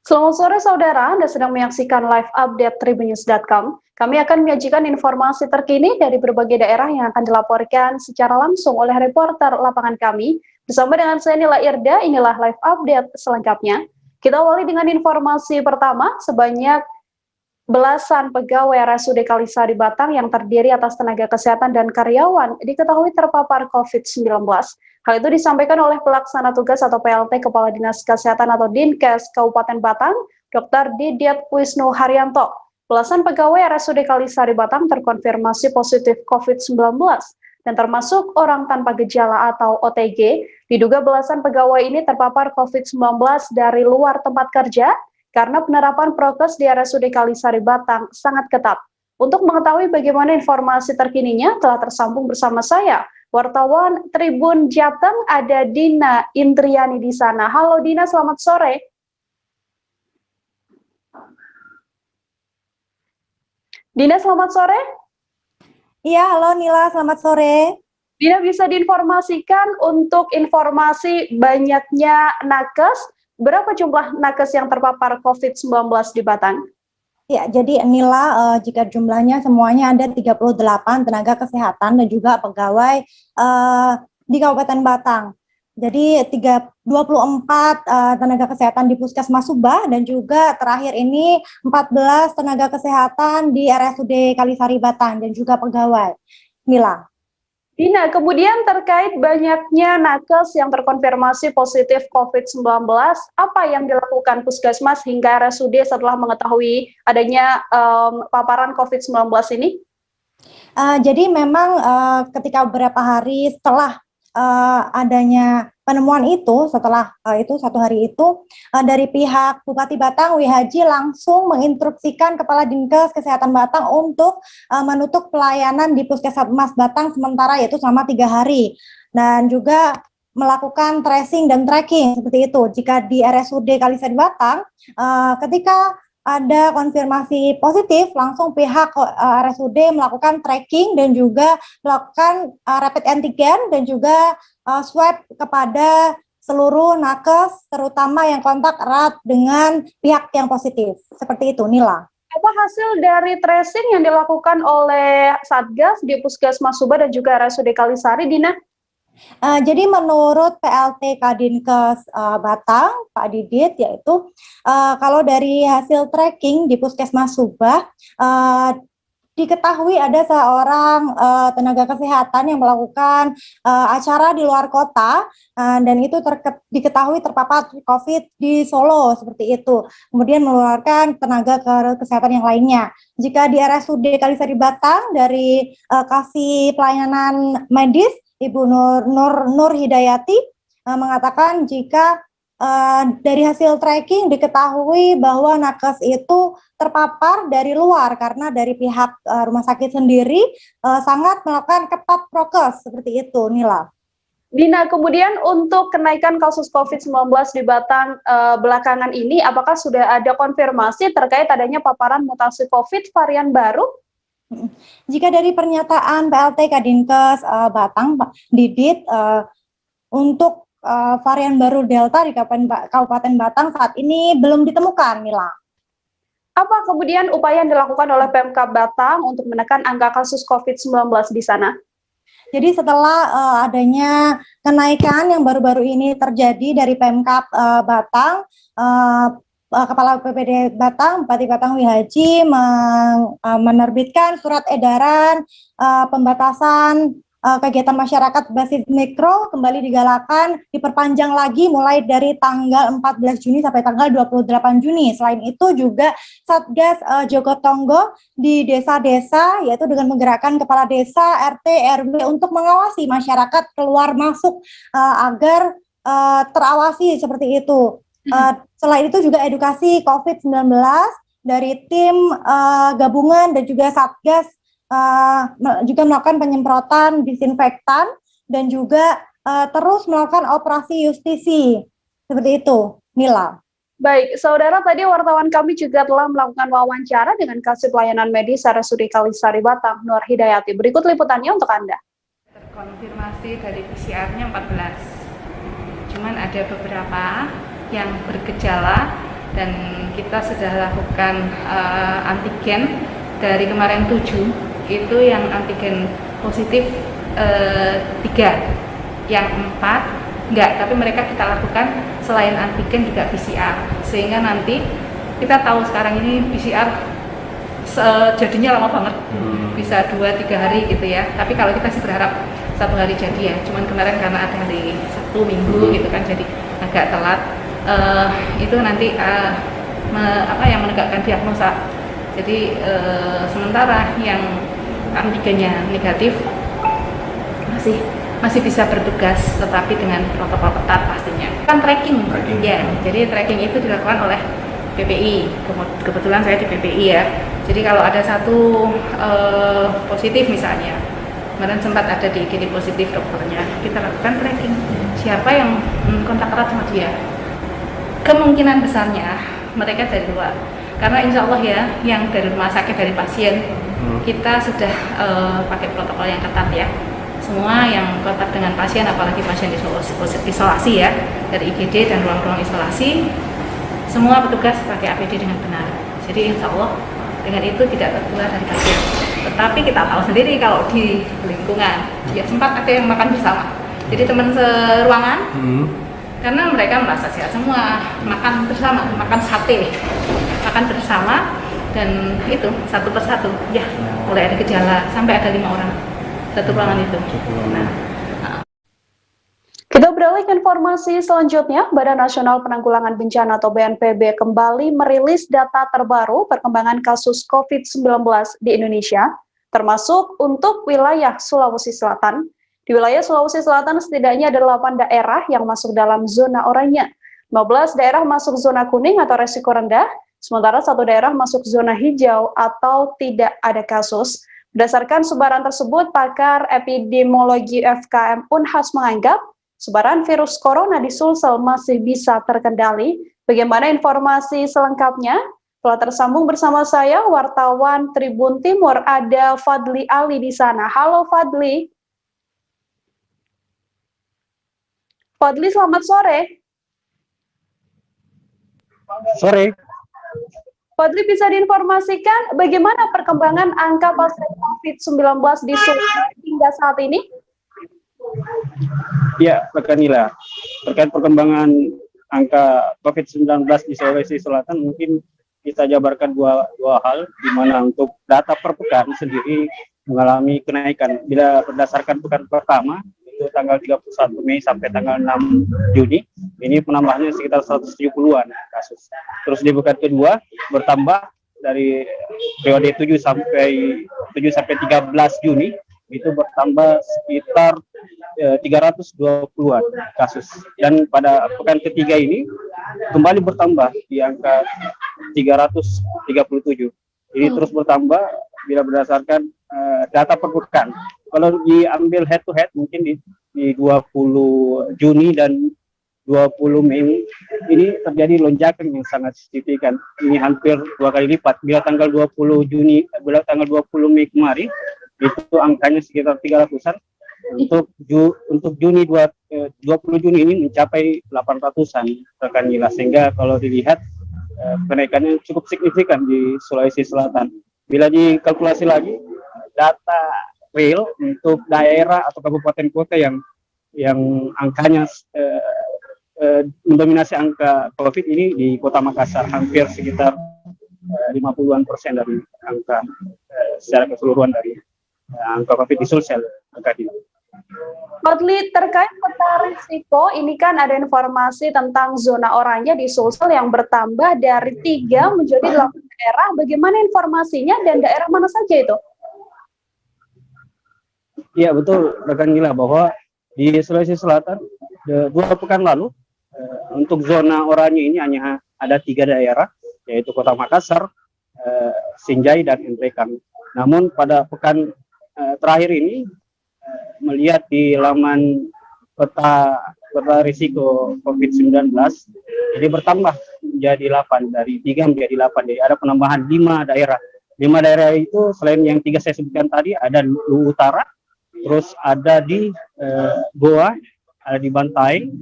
Selamat sore saudara, Anda sedang menyaksikan live update tribunnews.com. Kami akan menyajikan informasi terkini dari berbagai daerah yang akan dilaporkan secara langsung oleh reporter lapangan kami. Bersama dengan saya Nila Irda, inilah live update selengkapnya. Kita awali dengan informasi pertama, sebanyak belasan pegawai RSUD Kalisari Batang yang terdiri atas tenaga kesehatan dan karyawan diketahui terpapar COVID-19. Hal itu disampaikan oleh pelaksana tugas atau PLT Kepala Dinas Kesehatan atau Dinkes Kabupaten Batang, Dr. Didit Wisnu Haryanto. Belasan pegawai RSUD Kalisari Batang terkonfirmasi positif COVID-19 dan termasuk orang tanpa gejala atau OTG. Diduga belasan pegawai ini terpapar COVID-19 dari luar tempat kerja karena penerapan prokes di RSUD Kalisari Batang sangat ketat. Untuk mengetahui bagaimana informasi terkininya, telah tersambung bersama saya, wartawan Tribun Jateng, ada Dina Indriani di sana. Halo Dina, selamat sore. Dina, selamat sore. Iya, halo Nila, selamat sore. Dina, bisa diinformasikan untuk informasi banyaknya nakes, berapa jumlah nakes yang terpapar COVID-19 di Batang? Ya, jadi Nila, jika jumlahnya semuanya ada 38 tenaga kesehatan dan juga pegawai di Kabupaten Batang. Jadi 24 tenaga kesehatan di Puskesmas Subah dan juga terakhir ini 14 tenaga kesehatan di RSUD Kalisari Batang dan juga pegawai. Nila. Dina, kemudian terkait banyaknya nakes yang terkonfirmasi positif COVID-19, apa yang dilakukan Puskesmas hingga RSUD setelah mengetahui adanya paparan COVID-19 ini? Jadi memang ketika beberapa hari setelah adanya penemuan itu, setelah itu satu hari itu, dari pihak Bupati Batang, Wihaji langsung menginstruksikan Kepala Dinkes Kesehatan Batang untuk menutup pelayanan di Puskesmas Batang sementara, yaitu selama 3 hari. Dan juga melakukan tracing dan tracking seperti itu. Jika di RSUD Kalisari Batang, ketika ada konfirmasi positif, langsung pihak RSUD melakukan tracking dan juga melakukan rapid antigen dan juga swab kepada seluruh nakes, terutama yang kontak erat dengan pihak yang positif. Seperti itu, Nila. Apa hasil dari tracing yang dilakukan oleh Satgas di Puskesmas Subah dan juga RSUD Kalisari, Dina? Jadi menurut PLT Kadinkes Batang, Pak Didit, yaitu kalau dari hasil tracking di Puskesmas Subah, diketahui ada seorang tenaga kesehatan yang melakukan acara di luar kota dan itu diketahui terpapar COVID di Solo seperti itu. Kemudian menularkan tenaga kesehatan yang lainnya. Jika di RSUD Kalisari Batang dari kasih pelayanan medis Ibu Nur Hidayati mengatakan jika dari hasil tracking diketahui bahwa nakes itu terpapar dari luar karena dari pihak rumah sakit sendiri sangat melakukan ketat prokes seperti itu, Nila. Dina, kemudian untuk kenaikan kasus COVID-19 di Batang belakangan ini, apakah sudah ada konfirmasi terkait adanya paparan mutasi COVID varian baru? Jika dari pernyataan PLT Kadinkes Batang, Pak Didit, untuk varian baru Delta di Kabupaten Batang saat ini belum ditemukan, Mila. Apa kemudian upaya yang dilakukan oleh Pemkab Batang untuk menekan angka kasus COVID-19 di sana? Jadi setelah adanya kenaikan yang baru-baru ini terjadi dari Pemkab Batang, Kepala BPD Batang, Bupati Batang Wihaji menerbitkan surat edaran pembatasan kegiatan masyarakat basis mikro kembali digalakan, diperpanjang lagi mulai dari tanggal 14 Juni sampai tanggal 28 Juni. Selain itu juga Satgas Jogotongo di desa-desa, yaitu dengan menggerakkan kepala desa, RT, RW untuk mengawasi masyarakat keluar masuk agar terawasi seperti itu. Selain itu juga edukasi COVID-19 dari tim gabungan dan juga Satgas juga melakukan penyemprotan disinfektan dan juga terus melakukan operasi justisi. Seperti itu, Mila. Baik, saudara, tadi wartawan kami juga telah melakukan wawancara dengan Kasih Pelayanan Medis RSUD Kalisari Batang, Nur Hidayati. Berikut liputannya untuk Anda. Terkonfirmasi dari PCR-nya 14. Cuman ada beberapa yang bergejala dan kita sudah lakukan antigen dari kemarin 7, itu yang antigen positif 3, yang 4 enggak, tapi mereka kita lakukan selain antigen juga PCR, sehingga nanti kita tahu sekarang ini PCR jadinya lama banget, bisa 2-3 hari gitu ya. Tapi kalau kita sih berharap 1 hari jadi ya. Cuman kemarin karena ada hari Sabtu Minggu gitu kan, jadi agak telat. Itu nanti yang menegakkan diagnosa. Jadi sementara yang antigennya negatif masih bisa bertugas, tetapi dengan protokol ketat pastinya. Kan tracking. Ya. Jadi tracking itu dilakukan oleh PPI. Kebetulan saya di PPI ya. Jadi kalau ada satu positif misalnya, kemarin sempat ada di IGD positif dokternya, kita lakukan tracking siapa yang kontak erat sama dia. Kemungkinan besarnya mereka dari luar, karena insya Allah ya, yang dari rumah sakit, dari pasien, kita sudah pakai protokol yang ketat ya. Semua yang kontak dengan pasien, apalagi pasien isolasi ya, dari IGD dan ruang-ruang isolasi, semua petugas pakai APD dengan benar. Jadi insya Allah dengan itu tidak tertular dari pasien. Tetapi kita tahu sendiri kalau di lingkungan, ya sempat ada yang makan bersama. Jadi teman seruangan, karena mereka merasa sehat semua, makan bersama, makan sate, makan bersama, dan itu satu persatu, ya mulai ada gejala, sampai ada 5 orang satu ruangan itu. Nah, kita beralih ke informasi selanjutnya. Badan Nasional Penanggulangan Bencana atau BNPB kembali merilis data terbaru perkembangan kasus COVID-19 di Indonesia, termasuk untuk wilayah Sulawesi Selatan. Di wilayah Sulawesi Selatan setidaknya ada 8 daerah yang masuk dalam zona oranye. 15 daerah masuk zona kuning atau resiko rendah, sementara 1 daerah masuk zona hijau atau tidak ada kasus. Berdasarkan sebaran tersebut, pakar epidemiologi FKM Unhas menganggap sebaran virus corona di Sulsel masih bisa terkendali. Bagaimana informasi selengkapnya? Telah tersambung bersama saya, wartawan Tribun Timur, ada Fadli Ali di sana. Halo Fadli. Fadli, selamat sore. Sore. Fadli, bisa diinformasikan bagaimana perkembangan angka pasien COVID-19 di Sulsel hingga saat ini? Ya, rekan Nila, terkait perkembangan angka COVID-19 di Sulawesi Selatan, mungkin kita jabarkan dua hal, di mana untuk data per pekan sendiri mengalami kenaikan. Bila berdasarkan pekan pertama, itu tanggal 31 Mei sampai tanggal 6 Juni, ini penambahannya sekitar 170-an kasus. Terus di pekan kedua bertambah dari periode 7 sampai 13 Juni, itu bertambah sekitar 320-an kasus. Dan pada pekan ketiga ini kembali bertambah di angka 337. Ini terus bertambah bila berdasarkan data per pekan. Kalau diambil head to head mungkin di 20 Juni dan 20 Mei ini terjadi lonjakan yang sangat signifikan. Ini hampir 2 kali lipat. Bila tanggal 20 Mei kemarin itu angkanya sekitar 300-an. Untuk Juni 20 Juni ini mencapai 800-an rekan Nila, sehingga kalau dilihat kenaikannya cukup signifikan di Sulawesi Selatan. Bila dikalkulasi lagi data real untuk daerah atau kabupaten kota yang angkanya mendominasi angka COVID ini di Kota Makassar, hampir sekitar 50-an% dari angka secara keseluruhan dari angka COVID di Sulsel. Fadli, terkait peta risiko, ini kan ada informasi tentang zona oranye di Sulsel yang bertambah dari 3 menjadi 8 daerah. Bagaimana informasinya dan daerah mana saja itu? Iya betul rekan Gila, bahwa di Sulawesi Selatan 2 pekan lalu untuk zona oranye ini hanya ada 3 daerah, yaitu Kota Makassar, Sinjai, dan Entrekan. Namun pada pekan terakhir ini melihat di laman peta risiko COVID-19, jadi bertambah menjadi 8, dari 3 menjadi 8, jadi ada penambahan 5 daerah. 5 daerah itu selain yang 3 saya sebutkan tadi, ada Luwu Utara, terus ada di Goa, ada di Bantaeng,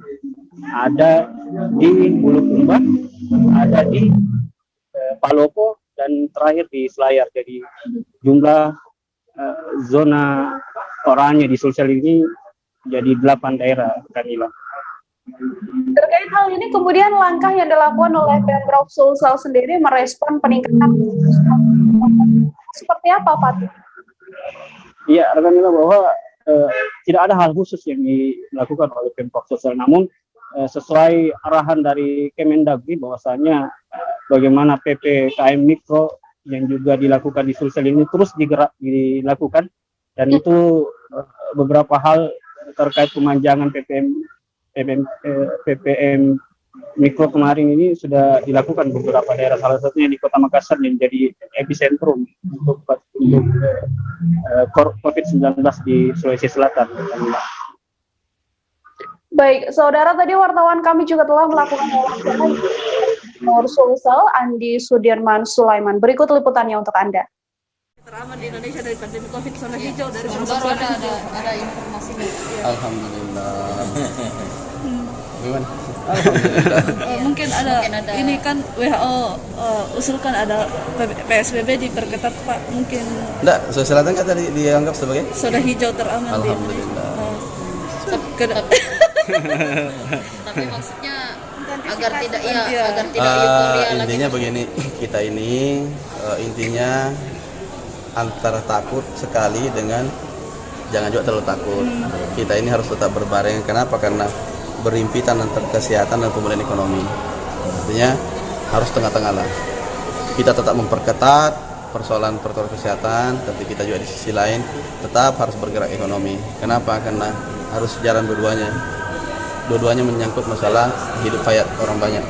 ada di Bulukumba, ada di Palopo dan terakhir di Selayar. Jadi jumlah zona oranye di Sulsel ini jadi 8 daerah, Kanila. Terkait hal ini, kemudian langkah yang dilakukan oleh Pemprov Sulsel sendiri merespon peningkatan seperti apa, Pak? Iya, Kanila, bahwa tidak ada hal khusus yang dilakukan oleh Pemprov Sulsel, namun sesuai arahan dari Kemendagri bahwasanya bagaimana PPKM Mikro yang juga dilakukan di Sulsel ini terus dilakukan, dan itu beberapa hal terkait pemanjangan PPM Mikro kemarin ini sudah dilakukan beberapa daerah, salah satunya di Kota Makassar yang menjadi epicentrum untuk COVID-19 di Sulawesi Selatan. Baik, saudara, tadi wartawan kami juga telah melakukan wawancara Gubernur Sulsel, Andi Sudirman Sulaiman. Berikut liputannya untuk Anda. Teraman di Indonesia dari pandemi COVID, zona hijau dari baru ada informasinya. Alhamdulillah. Gimana? Mungkin ada. Ini kan WHO usulkan ada PSBB diperketat, Pak. Mungkin Enggak, Sulawesi Selatan kan tadi dianggap sebagai zona hijau teraman. Alhamdulillah. Tapi maksudnya agar tidak Intinya begini, kita ini intinya antara takut sekali dengan jangan juga terlalu takut. Kita ini harus tetap berbarengan. Kenapa? Karena berimpitan antara kesehatan dan pemulihan ekonomi. Artinya harus tengah-tengah lah. Kita tetap memperketat persoalan protokol kesehatan, tapi kita juga di sisi lain tetap harus bergerak ekonomi. Kenapa? Karena harus jalan dua-duanya. Dua-duanya menyangkut masalah hidup hayat orang banyak.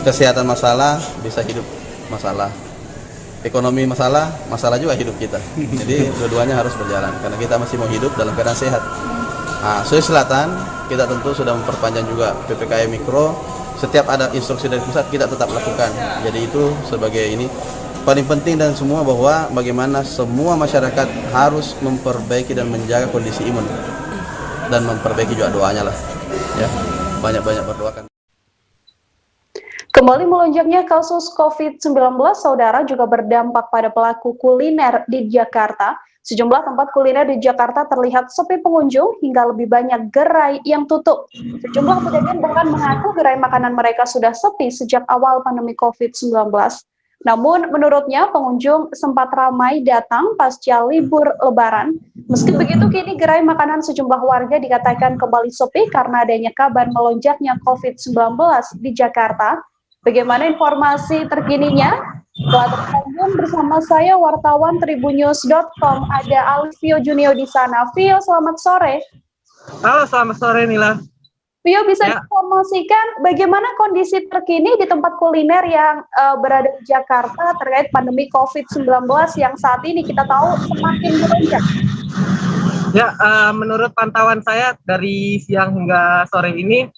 Kesehatan masalah, bisa hidup masalah. Ekonomi masalah, masalah juga hidup kita. Jadi dua-duanya harus berjalan karena kita masih mau hidup dalam keadaan sehat. Nah, Sulawesi Selatan kita tentu sudah memperpanjang juga PPKM Mikro. Setiap ada instruksi dari pusat kita tetap lakukan. Jadi itu sebagai ini paling penting dan semua bahwa bagaimana semua masyarakat harus memperbaiki dan menjaga kondisi imun dan memperbaiki juga doanya lah. Ya, banyak-banyak berdoakan. Kembali melonjaknya kasus COVID-19, saudara, juga berdampak pada pelaku kuliner di Jakarta. Sejumlah tempat kuliner di Jakarta terlihat sepi pengunjung hingga lebih banyak gerai yang tutup. Sejumlah pedagang bahkan mengaku gerai makanan mereka sudah sepi sejak awal pandemi COVID-19. Namun menurutnya pengunjung sempat ramai datang pasca libur Lebaran. Meski begitu, kini gerai makanan sejumlah warga dikatakan kembali sepi karena adanya kabar melonjaknya COVID-19 di Jakarta. Bagaimana informasi terkininya? Telah terhubung bersama saya wartawan tribunnews.com, ada Alvio Junio di sana. Vio, selamat sore. Halo, selamat sore Nila. Vio, bisa diinformasikan bagaimana kondisi terkini di tempat kuliner yang berada di Jakarta terkait pandemi COVID-19 yang saat ini kita tahu semakin melonjak? Ya, menurut pantauan saya dari siang hingga sore ini,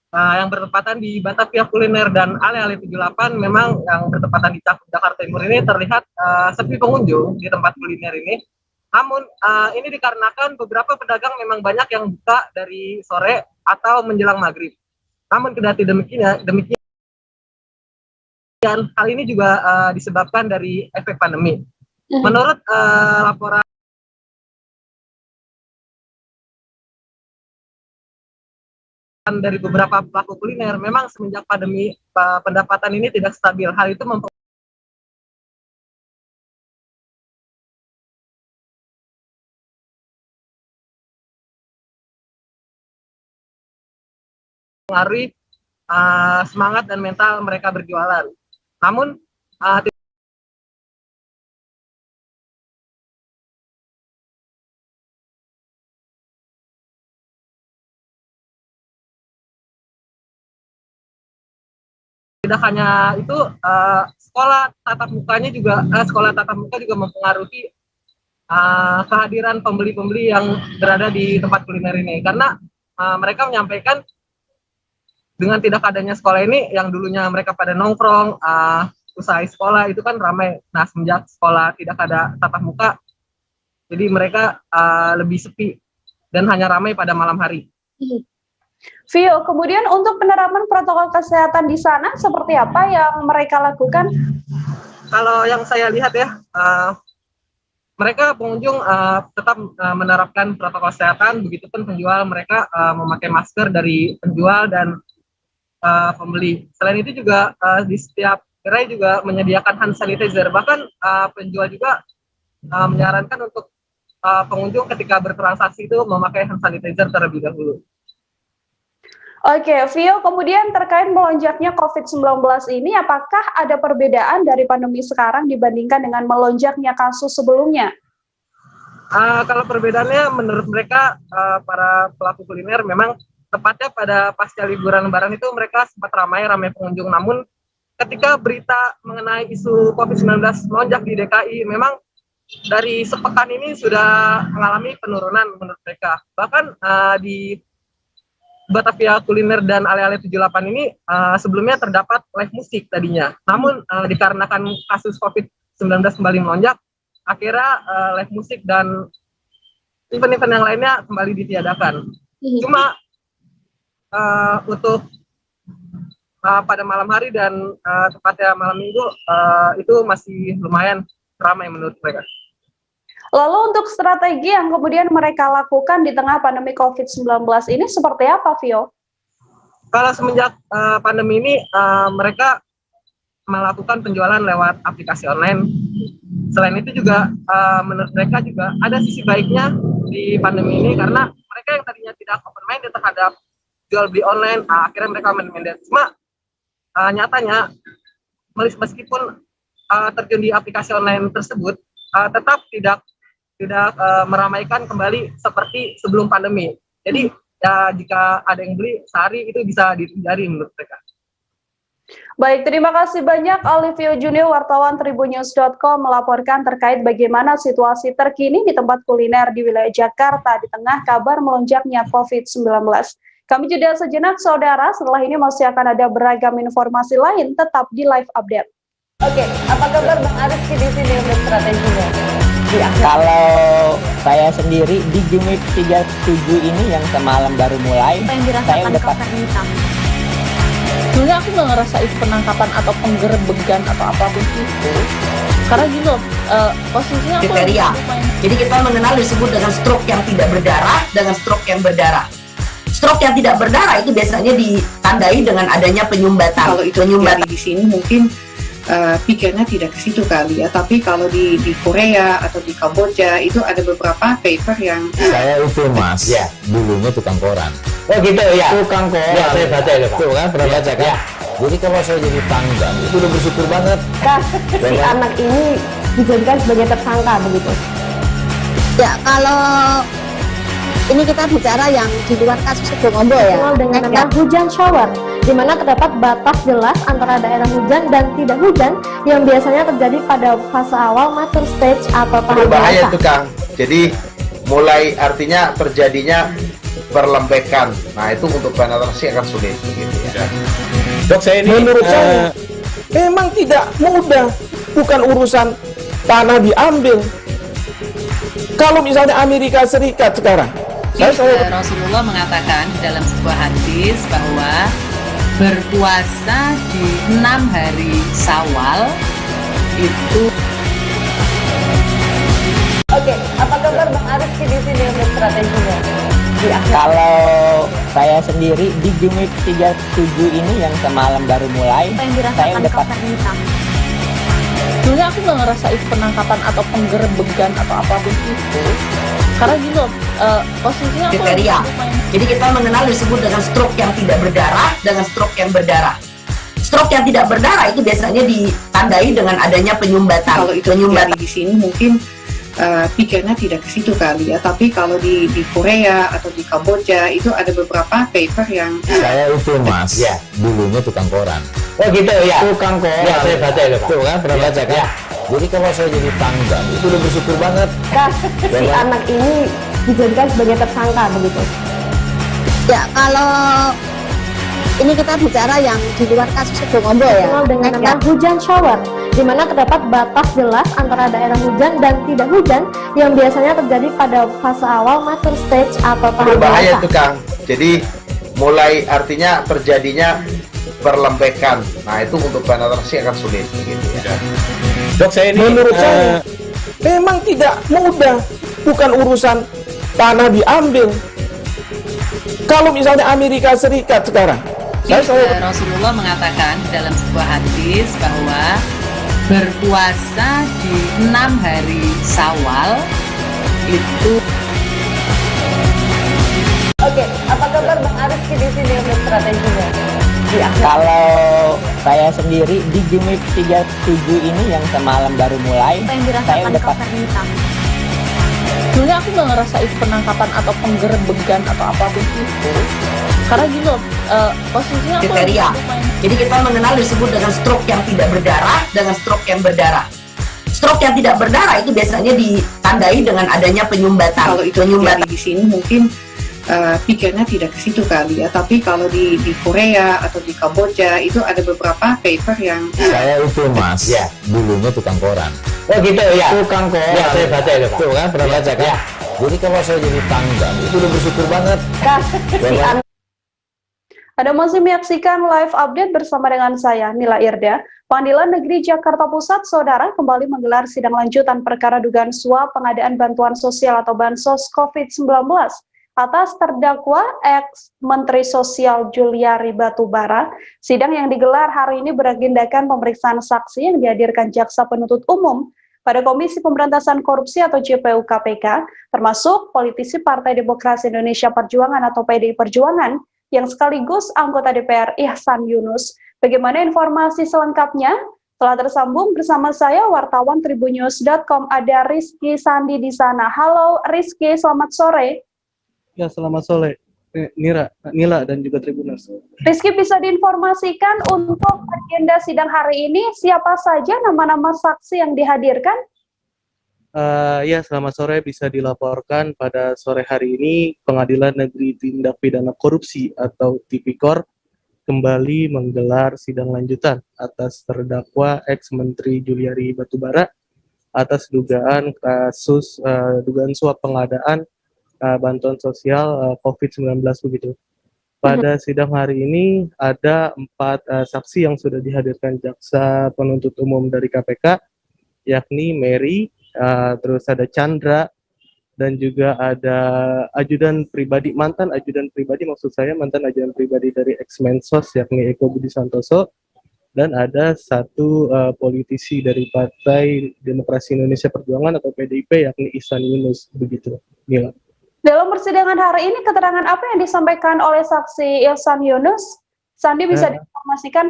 yang bertepatan di Batavia Kuliner dan Ale-Ale 78, memang yang bertepatan di Jakarta Timur ini terlihat sepi pengunjung di tempat kuliner ini. Namun ini dikarenakan beberapa pedagang memang banyak yang buka dari sore atau menjelang maghrib. Namun kendati demikian hal ini juga disebabkan dari efek pandemi. Menurut laporan dari beberapa pelaku kuliner, memang semenjak pandemi pendapatan ini tidak stabil. Hal itu mempengaruhi semangat dan mental mereka berjualan. Namun tidak hanya itu, sekolah tatap muka juga mempengaruhi kehadiran pembeli-pembeli yang berada di tempat kuliner ini, karena mereka menyampaikan dengan tidak adanya sekolah ini, yang dulunya mereka pada nongkrong usai sekolah itu kan ramai. Nah, semenjak sekolah tidak ada tatap muka, jadi mereka lebih sepi dan hanya ramai pada malam hari. Vio, kemudian untuk penerapan protokol kesehatan di sana seperti apa yang mereka lakukan? Kalau yang saya lihat ya, mereka pengunjung tetap menerapkan protokol kesehatan, begitupun penjual mereka memakai masker dari penjual dan pembeli. Selain itu juga di setiap gerai juga menyediakan hand sanitizer. Bahkan penjual juga menyarankan untuk pengunjung ketika bertransaksi itu memakai hand sanitizer terlebih dahulu. Oke, Vio, kemudian terkait melonjaknya COVID-19 ini, apakah ada perbedaan dari pandemi sekarang dibandingkan dengan melonjaknya kasus sebelumnya? Kalau perbedaannya menurut mereka, para pelaku kuliner memang tepatnya pada pasca liburan lebaran itu mereka sempat ramai pengunjung. Namun ketika berita mengenai isu COVID-19 melonjak di DKI, memang dari sepekan ini sudah mengalami penurunan menurut mereka. Bahkan di Batavia Kuliner dan Ale-Ale 78 ini sebelumnya terdapat live musik tadinya. Namun dikarenakan kasus COVID-19 kembali melonjak, akhirnya live musik dan event-event yang lainnya kembali ditiadakan. Cuma untuk pada malam hari dan tepatnya malam minggu itu masih lumayan ramai menurut mereka. Lalu untuk strategi yang kemudian mereka lakukan di tengah pandemi COVID-19 ini seperti apa, Vio? Kalau semenjak pandemi ini mereka melakukan penjualan lewat aplikasi online. Selain itu juga menurut mereka juga ada sisi baiknya di pandemi ini karena mereka yang tadinya tidak open minded terhadap jual beli online, akhirnya mereka minded. Cuma nyatanya meskipun terjun di aplikasi online tersebut tetap tidak meramaikan kembali seperti sebelum pandemi. Jadi ya jika ada yang beli sehari itu bisa dihitung jari menurut mereka. Baik, terima kasih banyak Olivio Junior, wartawan Tribunnews.com melaporkan terkait bagaimana situasi terkini di tempat kuliner di wilayah Jakarta di tengah kabar melonjaknya COVID-19. Kami jeda sejenak, saudara. Setelah ini masih akan ada beragam informasi lain, tetap di live update. Oke, apa kabar Bang Arief di sini untuk strateginya? Kalau saya sendiri di Gimmick 37 ini yang semalam baru mulai, saya udah pas. Sebenarnya aku nggak ngerasa itu penangkapan atau penggerebegan atau apapun itu, karena gini loh, posisinya aku kriteria. Jadi kita mengenal disebut dengan stroke yang tidak berdarah dengan stroke yang berdarah. Stroke yang tidak berdarah itu biasanya ditandai dengan adanya penyumbatan. Kalau itu terjadi di sini mungkin pikirnya tidak ke situ kali ya, tapi kalau di Korea atau di Kamboja itu ada beberapa paper yang saya itu mas, ya dulunya tukang koran. Oh gitu ya, Tukang koran. Ya, saya baca itu Pak. Tuh kan, pernah baca kan? Ya. Jadi kalau saya jadi tanggal itu udah bersyukur banget. Si anak ini dijadikan sebagai tersangka begitu. Ya, kalau ini kita bicara yang di luar kasus Ngombo ya. Dengan nama hujan shower, di mana terdapat batas jelas antara daerah hujan dan tidak hujan yang biasanya terjadi pada fase awal mature stage atau tahap berbahaya dewasa. tuh Kang. Jadi mulai artinya terjadinya perlembekan. Nah itu untuk penetrasi akan sulit gitu ya. Dok, saya ini menurut saya memang tidak mudah, bukan urusan tanah diambil. Kalau misalnya Amerika Serikat sekarang, Rasulullah mengatakan di dalam sebuah hadis bahwa berpuasa di 6 hari Syawal itu. Oke, apa kabar Bang Arief di sini untuk strateginya? Kalau saya sendiri di Gimmick 37 ini yang semalam baru mulai, saya udah pas. Sebenarnya aku nggak ngerasa itu penangkapan atau penggerebegan atau apapun itu, karena gini loh, posisinya aku kriteria. Jadi kita mengenal disebut dengan stroke yang tidak berdarah dengan stroke yang berdarah. Stroke yang tidak berdarah itu biasanya ditandai dengan adanya penyumbatan. Kalau itu terjadi di sini mungkin pikirnya tidak ke situ kali ya, tapi kalau di Korea atau di Kamboja itu ada beberapa paper yang saya itu mas, ya dulunya tukang koran. Oh gitu ya, Tukang koran. Ya, saya baca itu Pak. Tuh kan, pernah baca kan? Ya. Jadi kalau saya jadi tanggal itu udah bersyukur banget. Si anak ini dijadikan sebagai tersangka begitu. Ya, kalau ini kita bicara yang di luar kasus Ngombo ya. Dengan nama hujan shower, di mana terdapat batas jelas antara daerah hujan dan tidak hujan yang biasanya terjadi pada fase awal mature stage atau tahap berbahaya dewasa. tuh Kang. Jadi mulai artinya terjadinya perlembekan. Nah itu untuk penetrasi akan sulit gitu ya. Dok, saya ini menurut saya memang tidak mudah, bukan urusan tanah diambil. Kalau misalnya Amerika Serikat sekarang, Rasulullah mengatakan dalam sebuah hadis bahwa berpuasa di 6 hari Syawal itu. Oke, apa kabar Bang Ariski di sini untuk strateginya? Kalau saya sendiri di Jumik 37 ini yang semalam baru mulai, saya udah pas. Sebenarnya aku nggak ngerasa itu penangkapan atau penggerbegan atau apapun itu, karena gini loh, posisinya aku Kriteria. Jadi kita mengenal disebut dengan stroke yang tidak berdarah dengan stroke yang berdarah. Stroke yang tidak berdarah itu biasanya ditandai dengan adanya penyumbatan. Kalau itu terjadi di sini mungkin pikirnya tidak ke situ kali ya, tapi kalau di Korea atau di Kamboja itu ada beberapa paper yang saya itu mas, ya dulunya tukang koran. Oh gitu ya. Tukang koran. Ya saya baca itu Pak. Tuh kan pernah baca kan? Ya. Jadi kalau saya jadi tanggal itu udah bersyukur banget. Anda masih menyaksikan live update bersama dengan saya, Nila Irda. Pengadilan Negeri Jakarta Pusat, Saudara, kembali menggelar sidang lanjutan perkara dugaan suap pengadaan bantuan sosial atau bansos COVID-19 atas terdakwa ex-Menteri Sosial Juliari Batubara. Sidang yang digelar hari ini beragendakan pemeriksaan saksi yang dihadirkan Jaksa Penuntut Umum pada Komisi Pemberantasan Korupsi atau JPU KPK, termasuk politisi Partai Demokrasi Indonesia Perjuangan atau PDI Perjuangan, yang sekaligus anggota DPR Ihsan Yunus. Bagaimana informasi selengkapnya? Telah tersambung bersama saya, wartawan Tribunnews.com, ada Rizky Sandi di sana. Halo Rizky, selamat sore. Ya, selamat sore, Nila dan juga Tribuners. Rizky, bisa diinformasikan untuk agenda sidang hari ini, siapa saja nama-nama saksi yang dihadirkan? Ya, selamat sore, bisa dilaporkan pada sore hari ini Pengadilan Negeri Tindak Pidana Korupsi atau Tipikor kembali menggelar sidang lanjutan atas terdakwa ex-Menteri Juliari Batubara atas dugaan kasus dugaan suap pengadaan bantuan sosial COVID-19 begitu. Pada sidang hari ini ada 4 saksi yang sudah dihadirkan Jaksa Penuntut Umum dari KPK, yakni Mary, terus ada Chandra, dan juga ada ajudan pribadi, mantan ajudan pribadi dari ex-Mensos, yakni Eko Budi Santoso, dan ada satu politisi dari Partai Demokrasi Indonesia Perjuangan atau PDIP, yakni Ihsan Yunus begitu. Nila. Dalam persidangan hari ini, keterangan apa yang disampaikan oleh saksi Ihsan Yunus? Sandi, bisa diinformasikan?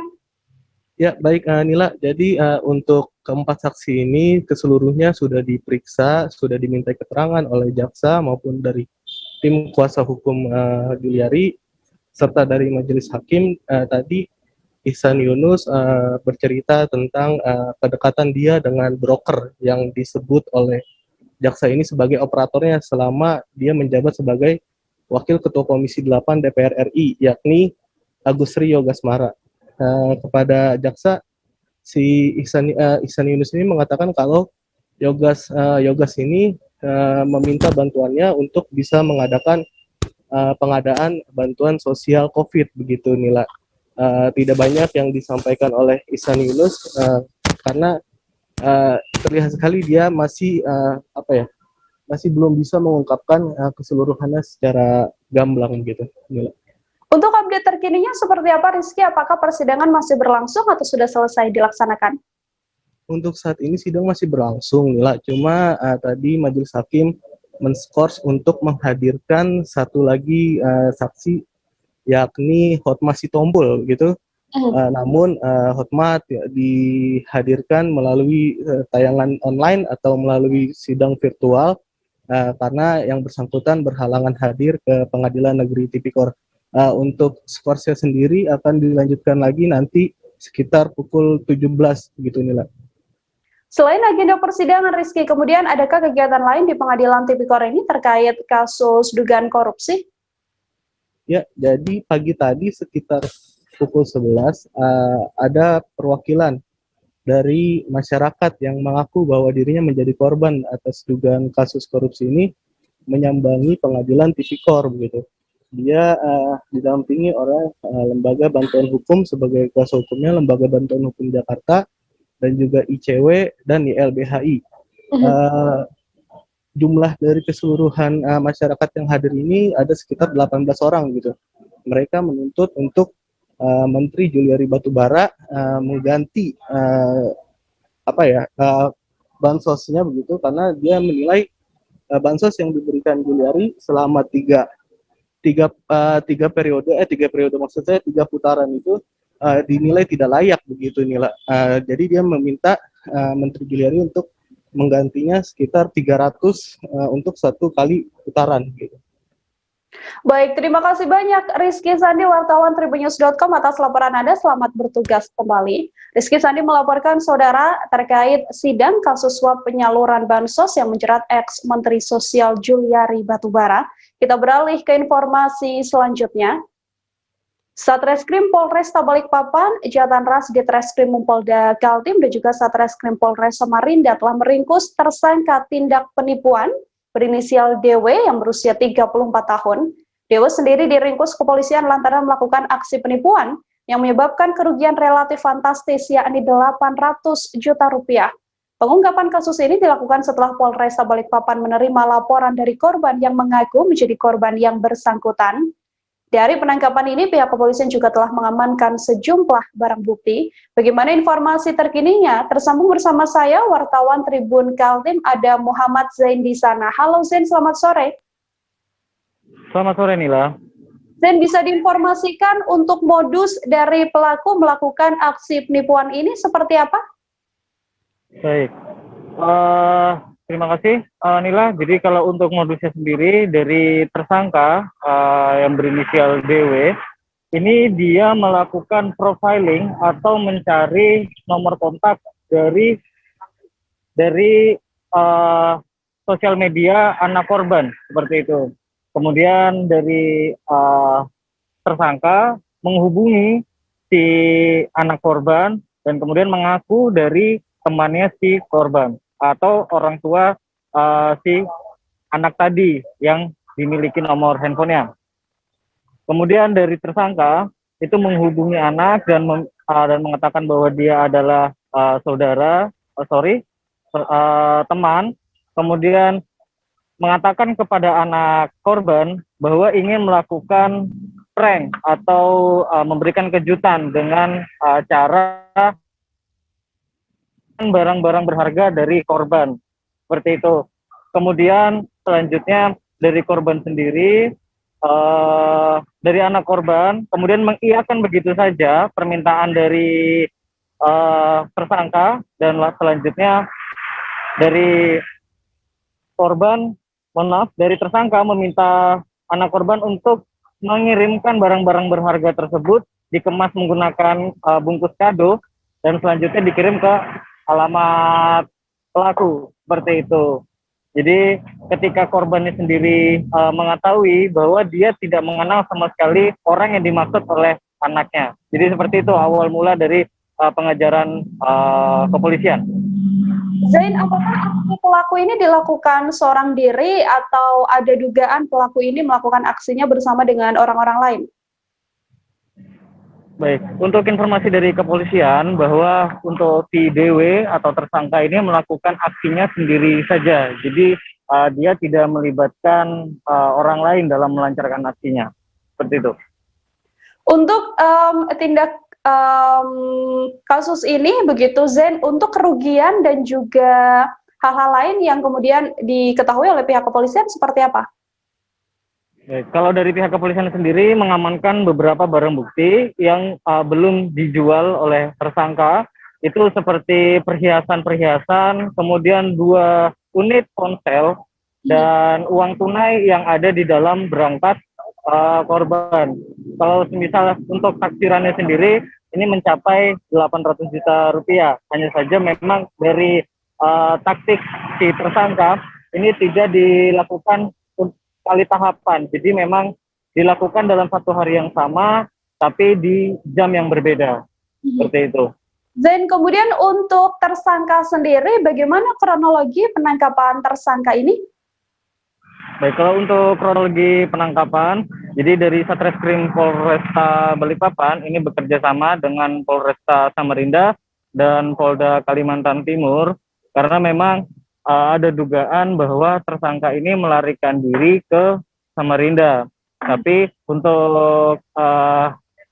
Ya, baik Nila. Jadi untuk keempat saksi ini keseluruhnya sudah diperiksa, sudah diminta keterangan oleh jaksa maupun dari tim kuasa hukum Juliari, serta dari majelis hakim. Tadi Ihsan Yunus bercerita tentang kedekatan dia dengan broker yang disebut oleh jaksa ini sebagai operatornya selama dia menjabat sebagai Wakil Ketua Komisi 8 DPR RI, yakni Agus Rio Gasmara. Kepada jaksa, si Ihsan Yunus ini mengatakan kalau Yogas ini meminta bantuannya untuk bisa mengadakan pengadaan bantuan sosial COVID begitu, Nila. Tidak banyak yang disampaikan oleh Ihsan Yunus karena terlihat sekali dia masih masih belum bisa mengungkapkan keseluruhannya secara gamblang gitu. Nila. Untuk update terkininya seperti apa, Rizky? Apakah persidangan masih berlangsung atau sudah selesai dilaksanakan? Untuk saat ini sidang masih berlangsung, Nila. Cuma tadi majelis hakim men-skors untuk menghadirkan satu lagi saksi, yakni Hotma Sitompul gitu. Namun Hotma dihadirkan melalui tayangan online atau melalui sidang virtual karena yang bersangkutan berhalangan hadir ke Pengadilan Negeri Tipikor. Untuk skorsnya sendiri akan dilanjutkan lagi nanti sekitar pukul 17 gitu, Nila. Selain agenda persidangan, Rizky, kemudian adakah kegiatan lain di Pengadilan Tipikor ini terkait kasus dugaan korupsi? Ya, jadi pagi tadi sekitar pukul 11 ada perwakilan dari masyarakat yang mengaku bahwa dirinya menjadi korban atas dugaan kasus korupsi ini menyambangi Pengadilan Tipikor begitu. dia didampingi oleh Lembaga Bantuan Hukum sebagai kuasa hukumnya Lembaga Bantuan Hukum Jakarta dan juga ICW dan YLBHI. Jumlah dari keseluruhan masyarakat yang hadir ini ada sekitar 18 orang gitu. Mereka menuntut untuk Menteri Juliari Batubara mengganti bansosnya begitu, karena dia menilai bansos yang diberikan Juliari selama tiga periode maksud saya 3 putaran itu dinilai tidak layak begitu nilai. Jadi dia meminta Menteri Juliari untuk menggantinya sekitar 300 untuk 1 kali putaran gitu. Baik, terima kasih banyak Rizky Sandi, wartawan Tribunnews.com atas laporan Anda. Selamat bertugas kembali. Rizky Sandi melaporkan saudara terkait sidang kasus suap penyaluran bansos yang menjerat ex-Menteri Sosial Juliari Batubara. Kita beralih ke informasi selanjutnya. Satreskrim Polresta Balikpapan, Jatan Ras Ditreskrim Mumpolda Kaltim dan juga Satreskrim Polres Samarinda telah meringkus tersangka tindak penipuan berinisial DW yang berusia 34 tahun. DW sendiri diringkus kepolisian lantaran melakukan aksi penipuan yang menyebabkan kerugian relatif fantastis yakni 800 juta rupiah. Pengungkapan kasus ini dilakukan setelah Polresta Balikpapan menerima laporan dari korban yang mengaku menjadi korban yang bersangkutan. Dari penangkapan ini, pihak kepolisian juga telah mengamankan sejumlah barang bukti. Bagaimana informasi terkininya? Tersambung bersama saya, wartawan Tribun Kaltim, ada Muhammad Zain di sana. Halo Zain, selamat sore. Selamat sore Nila. Zain, bisa diinformasikan untuk modus dari pelaku melakukan aksi penipuan ini seperti apa? Baik, terima kasih Nila. Jadi kalau untuk modusnya sendiri dari tersangka yang berinisial DW, ini dia melakukan profiling atau mencari nomor kontak dari sosial media anak korban seperti itu. Kemudian dari tersangka menghubungi si anak korban dan kemudian mengaku dari temannya si korban atau orang tua si anak tadi yang dimiliki nomor handphonenya. Kemudian dari tersangka itu menghubungi anak dan mengatakan bahwa dia adalah teman. Kemudian mengatakan kepada anak korban bahwa ingin melakukan prank atau memberikan kejutan dengan cara barang-barang berharga dari korban seperti itu. Kemudian selanjutnya dari korban sendiri, dari anak korban kemudian mengiyakan begitu saja permintaan dari tersangka, dan selanjutnya dari korban, dari tersangka meminta anak korban untuk mengirimkan barang-barang berharga tersebut dikemas menggunakan bungkus kado dan selanjutnya dikirim ke alamat pelaku seperti itu. Jadi ketika korbannya sendiri mengetahui bahwa dia tidak mengenal sama sekali orang yang dimaksud oleh anaknya. Jadi seperti itu awal mula dari pengejaran kepolisian. Zain, apakah aksi pelaku ini dilakukan seorang diri atau ada dugaan pelaku ini melakukan aksinya bersama dengan orang-orang lain? Baik, untuk informasi dari kepolisian bahwa untuk si DW atau tersangka ini melakukan aksinya sendiri saja. Jadi dia tidak melibatkan orang lain dalam melancarkan aksinya. Seperti itu. Untuk tindak kasus ini begitu Zen, untuk kerugian dan juga hal-hal lain yang kemudian diketahui oleh pihak kepolisian seperti apa? Baik, kalau dari pihak kepolisian sendiri mengamankan beberapa barang bukti yang belum dijual oleh tersangka, itu seperti perhiasan-perhiasan, kemudian 2 unit ponsel, dan uang tunai yang ada di dalam berangkas korban. Kalau misalnya untuk taksirannya sendiri, ini mencapai 800 juta rupiah. Hanya saja memang dari taktik si tersangka, ini tidak dilakukan kali tahapan, jadi memang dilakukan dalam 1 hari yang sama, tapi di jam yang berbeda, seperti itu. Zain, kemudian untuk tersangka sendiri, bagaimana kronologi penangkapan tersangka ini? Baik, kalau untuk kronologi penangkapan, jadi dari Satreskrim Polresta Balikpapan ini bekerja sama dengan Polresta Samarinda dan Polda Kalimantan Timur, karena memang ada dugaan bahwa tersangka ini melarikan diri ke Samarinda. Tapi untuk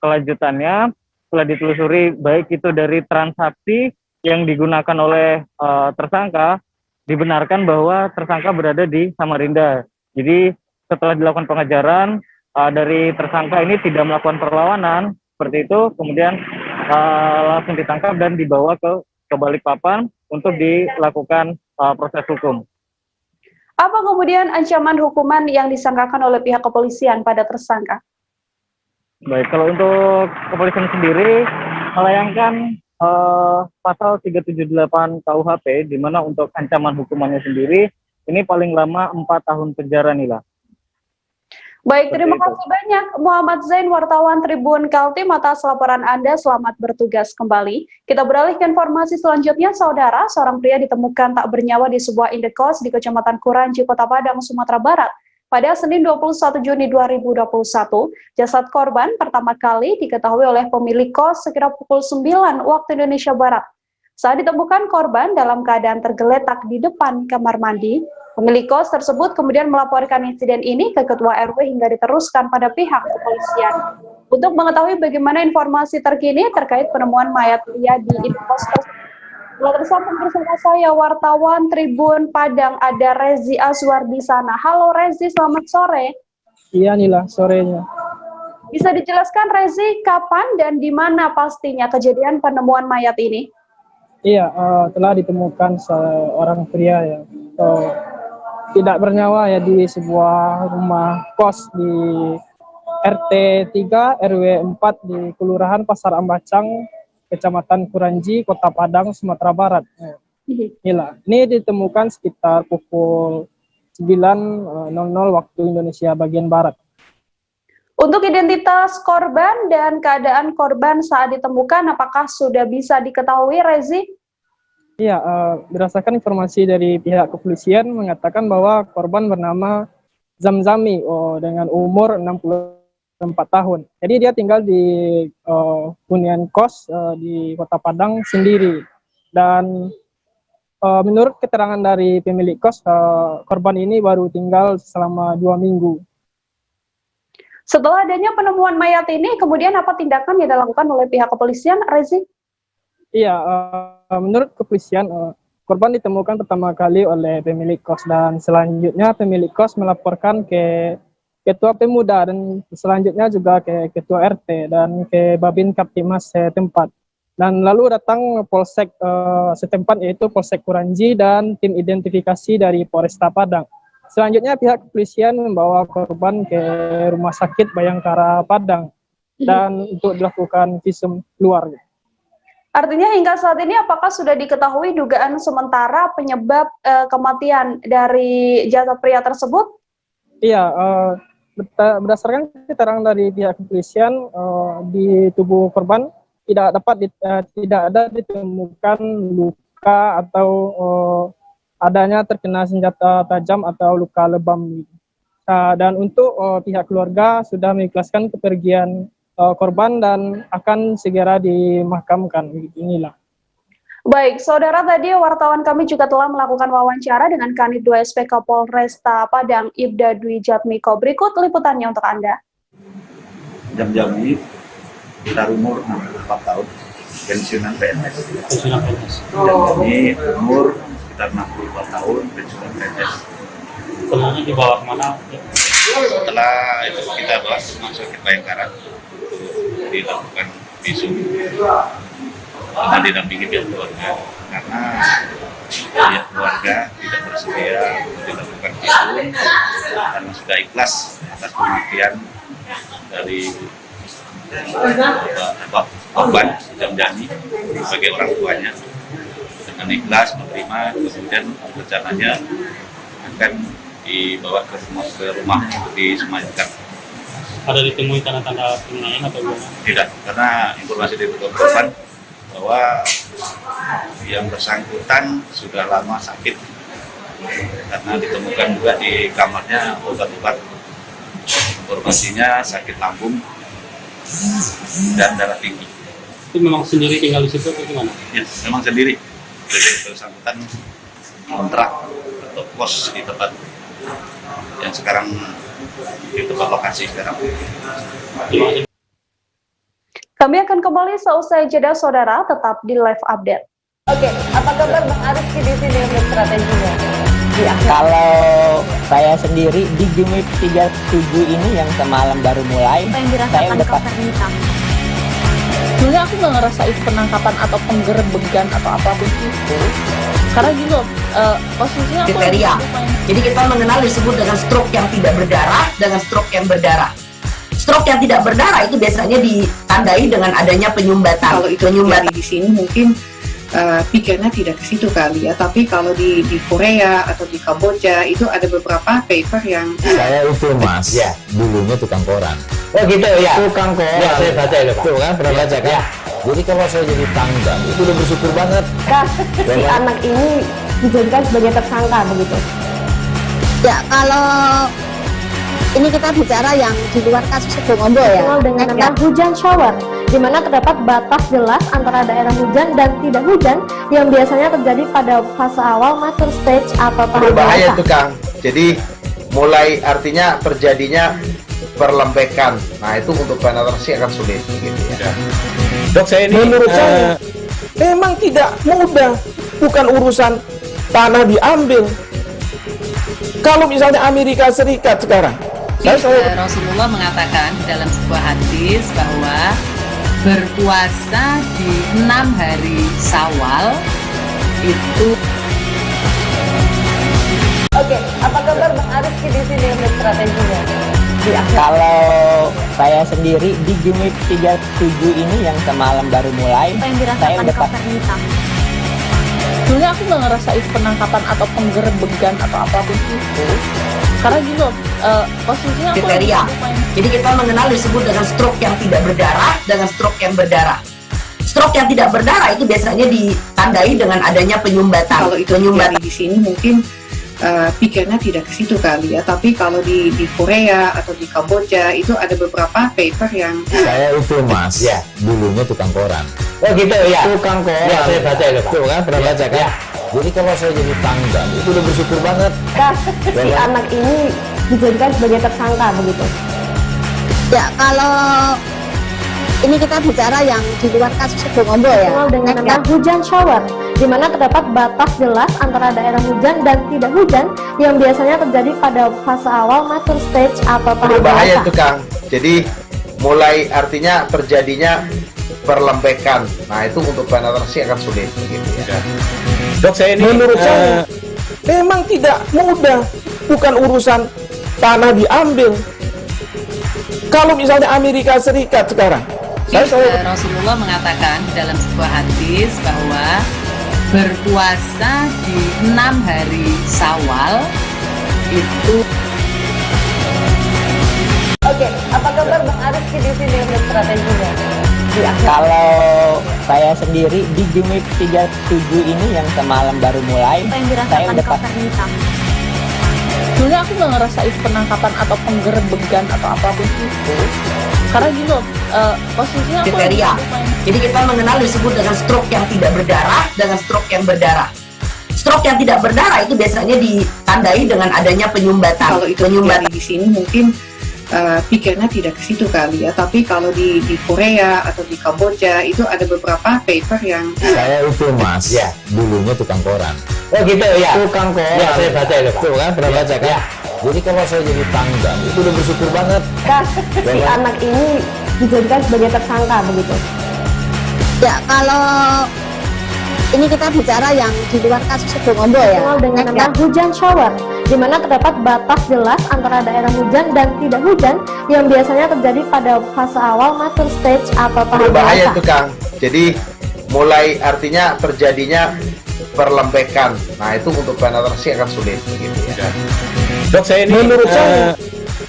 kelanjutannya setelah ditelusuri baik itu dari transaksi yang digunakan oleh tersangka, dibenarkan bahwa tersangka berada di Samarinda. Jadi setelah dilakukan pengejaran dari tersangka ini tidak melakukan perlawanan seperti itu, kemudian langsung ditangkap dan dibawa ke Balikpapan untuk dilakukan proses hukum. Apa kemudian ancaman hukuman yang disangkakan oleh pihak kepolisian pada tersangka? Baik, kalau untuk kepolisian sendiri melayangkan pasal 378 KUHP, di mana untuk ancaman hukumannya sendiri ini paling lama 4 tahun penjara, Nila. Baik, terima kasih banyak Muhammad Zain, wartawan Tribun Kaltim, atas laporan Anda. Selamat bertugas kembali. Kita beralih ke informasi selanjutnya, saudara. Seorang pria ditemukan tak bernyawa di sebuah indekos di Kecamatan Kuranji, Kota Padang, Sumatera Barat. Pada Senin 21 Juni 2021, jasad korban pertama kali diketahui oleh pemilik kos sekira pukul 9 waktu Indonesia Barat. Saat ditemukan korban dalam keadaan tergeletak di depan kamar mandi, pemilik kos tersebut kemudian melaporkan insiden ini ke Ketua RW hingga diteruskan pada pihak kepolisian. Untuk mengetahui bagaimana informasi terkini terkait penemuan mayat pria di indekos tersebut, telah tersambung bersama saya wartawan Tribun Padang, ada Rezi Azwar di sana. Halo Rezi, selamat sore. Iya Nila, sorenya. Bisa dijelaskan Rezi, kapan dan di mana pastinya kejadian penemuan mayat ini? Iya, telah ditemukan seorang pria ya, tidak bernyawa ya di sebuah rumah kos di RT 3 RW 4 di Kelurahan Pasar Ambacang, Kecamatan Kuranji, Kota Padang, Sumatera Barat. Inilah, ini ditemukan sekitar pukul 9.00 waktu Indonesia bagian Barat. Untuk identitas korban dan keadaan korban saat ditemukan, apakah sudah bisa diketahui, Rezi? Iya, berdasarkan informasi dari pihak kepolisian mengatakan bahwa korban bernama Zamzami dengan umur 64 tahun. Jadi dia tinggal di hunian kos di Kota Padang sendiri. Dan menurut keterangan dari pemilik kos, korban ini baru tinggal selama 2 minggu. Setelah adanya penemuan mayat ini, kemudian apa tindakan yang dilakukan oleh pihak kepolisian, Rezi? Iya, menurut kepolisian, korban ditemukan pertama kali oleh pemilik kos dan selanjutnya pemilik kos melaporkan ke Ketua Pemuda dan selanjutnya juga ke Ketua RT dan ke Babin Kaptimas setempat. Dan lalu datang Polsek setempat yaitu Polsek Kuranji dan tim identifikasi dari Polresta Padang. Selanjutnya pihak kepolisian membawa korban ke Rumah Sakit Bayangkara Padang dan untuk dilakukan visum keluar. Artinya hingga saat ini apakah sudah diketahui dugaan sementara penyebab kematian dari jasad pria tersebut? Iya, berdasarkan keterangan dari pihak kepolisian, di tubuh korban tidak ada ditemukan luka atau adanya terkena senjata tajam atau luka lebam. Dan untuk pihak keluarga sudah mengikhlaskan kepergian korban dan akan segera dimakamkan. Inilah. Baik, saudara, tadi wartawan kami juga telah melakukan wawancara dengan Kanit 2 SPK Polresta Padang, Ibda Dwi Jatmiko. Berikut liputannya untuk Anda. Zamzami, kita umur 64 tahun, pensiunan PNS. Zamzami umur sekitar 64 tahun, pensiunan PNS. Setelahnya dibawa kemana? Setelah itu kita bawa ke Rumah Sakit Bayangkara, dilakukan visum dan didampingi pihak keluarga karena pihak keluarga tidak bersedia untuk dilakukan visum karena sudah ikhlas atas kematian dari korban Zamzami sebagai orang tuanya, dengan ikhlas menerima. Kemudian rencananya akan dibawa ke rumah untuk disemayamkan. Ada ditemui tanda-tanda penganiayaan atau gimana? Tidak, karena informasi dari korban bahwa yang bersangkutan sudah lama sakit karena ditemukan juga di kamarnya obat-obat. Informasinya sakit lambung dan darah tinggi. Itu memang sendiri tinggal di situ atau gimana? Ya, memang sendiri. Jadi bersangkutan kontrak atau kos di tempat yang sekarang di tempat lokasi sekarang. Kami akan kembali seusai jeda, saudara, tetap di live update. Oke, apa kabar Bang Arifki di sini untuk strateginya? Kalau saya sendiri di Game Week 37 ini yang semalam baru mulai, saya udah sebenarnya aku nggak ngerasa itu penangkapan atau penggerebegan atau apapun itu, karena gini loh, posisinya aku kriteria. Jadi kita mengenal disebut dengan stroke yang tidak berdarah dengan stroke yang berdarah. Stroke yang tidak berdarah itu biasanya ditandai dengan adanya penyumbatan. Kalau itu penyumbatan di sini mungkin pikirnya tidak ke situ kali ya, tapi kalau di Korea atau di Kamboja itu ada beberapa paper yang saya itu mas, ya dulunya tukang koran. Oh gitu ya, Tukang koran. Ya, saya baca itu Pak. Tuh kan pernah baca kan? Jadi kalau saya jadi tanggal itu udah bersyukur banget. Si anak ini dijadikan sebagai tersangka begitu. Ya, kalau ini kita bicara yang di luar kasus Sebong Ombo ya. Dengan nama hujan shower, di mana terdapat batas jelas antara daerah hujan dan tidak hujan yang biasanya terjadi pada fase awal mature stage atau tahap Berbahaya dewasa. itu Kang. Jadi mulai artinya terjadinya perlembekan. Nah itu untuk penetrasi akan sulit gitu ya. Dok, saya ini menurut saya memang tidak mudah, bukan urusan tanah diambil. Kalau misalnya Amerika Serikat sekarang, Rasulullah mengatakan dalam sebuah hadis bahwa berpuasa di 6 hari Syawal itu. Oke, apa kabar Bang Arifki di sini untuk strateginya? Kalau saya sendiri di Game Week 37 ini yang semalam baru mulai, saya udah sebenarnya aku nggak ngerasa itu penangkapan atau penggerebegan atau apapun itu, karena gini loh, posisinya aku kriteria. Jadi kita mengenal disebut dengan stroke yang tidak berdarah dengan stroke yang berdarah. Stroke yang tidak berdarah itu biasanya ditandai dengan adanya penyumbatan. Kalau itu penyumbatan di sini mungkin pikirnya tidak ke situ kali ya, tapi kalau di Korea atau di Kamboja itu ada beberapa paper yang saya itu mas, ya dulunya tukang koran. Oh gitu ya, Tukang koran. Ya, saya baca itu Pak. Tuh kan pernah baca kan? Ya. Jadi kalau saya jadi tanggal itu udah bersyukur banget. Si anak ini dijadikan sebagai tersangka begitu. Ya, kalau ini kita bicara yang di luar kasus Sebong Ombo ya. Dengan nama hujan shower, di mana terdapat batas jelas antara daerah hujan dan tidak hujan yang biasanya terjadi pada fase awal mature stage atau tahap Berbahaya dewasa. itu Kang. Jadi mulai artinya terjadinya perlembekan. Nah itu untuk penetrasi akan sulit gitu ya. Dok, saya ini menurut saya memang tidak mudah, bukan urusan tanah diambil. Kalau misalnya Amerika Serikat sekarang, Rasulullah mengatakan dalam sebuah hadis bahwa berpuasa di 6 hari Syawal itu. Oke, apa kabar Bang Arifki di sini untuk strateginya? Kalau saya sendiri di Game Week 37 ini yang semalam baru mulai, saya udah sebenarnya aku nggak ngerasa itu penangkapan atau penggerebegan atau apapun itu, karena gini loh, posisinya aku kriteria. Jadi kita mengenal disebut dengan stroke yang tidak berdarah dengan stroke yang berdarah. Stroke yang tidak berdarah itu biasanya ditandai dengan adanya penyumbatan. Kalau itu penyumbatan di sini mungkin pikirnya tidak ke situ kali ya, tapi kalau di Korea atau di Kamboja itu ada beberapa paper yang saya itu mas, ya dulunya tukang koran. Oh gitu ya, Tukang koran. Ya, saya baca itu Pak. Tuh kan pernah baca kan? Ya. Jadi kalau saya jadi tanggal itu udah bersyukur banget. Si anak ini dijadikan sebagai tersangka begitu. Ya, kalau ini kita bicara yang di luar kasus Sebong Ombo ya. Dengan nama hujan shower, di mana terdapat batas jelas antara daerah hujan dan tidak hujan yang biasanya terjadi pada fase awal mature stage atau tahap Berbahaya dewasa. itu Kang. Jadi mulai artinya terjadinya perlembekan. Nah itu untuk penetrasi akan sulit gitu ya. Dok, saya ini menurut saya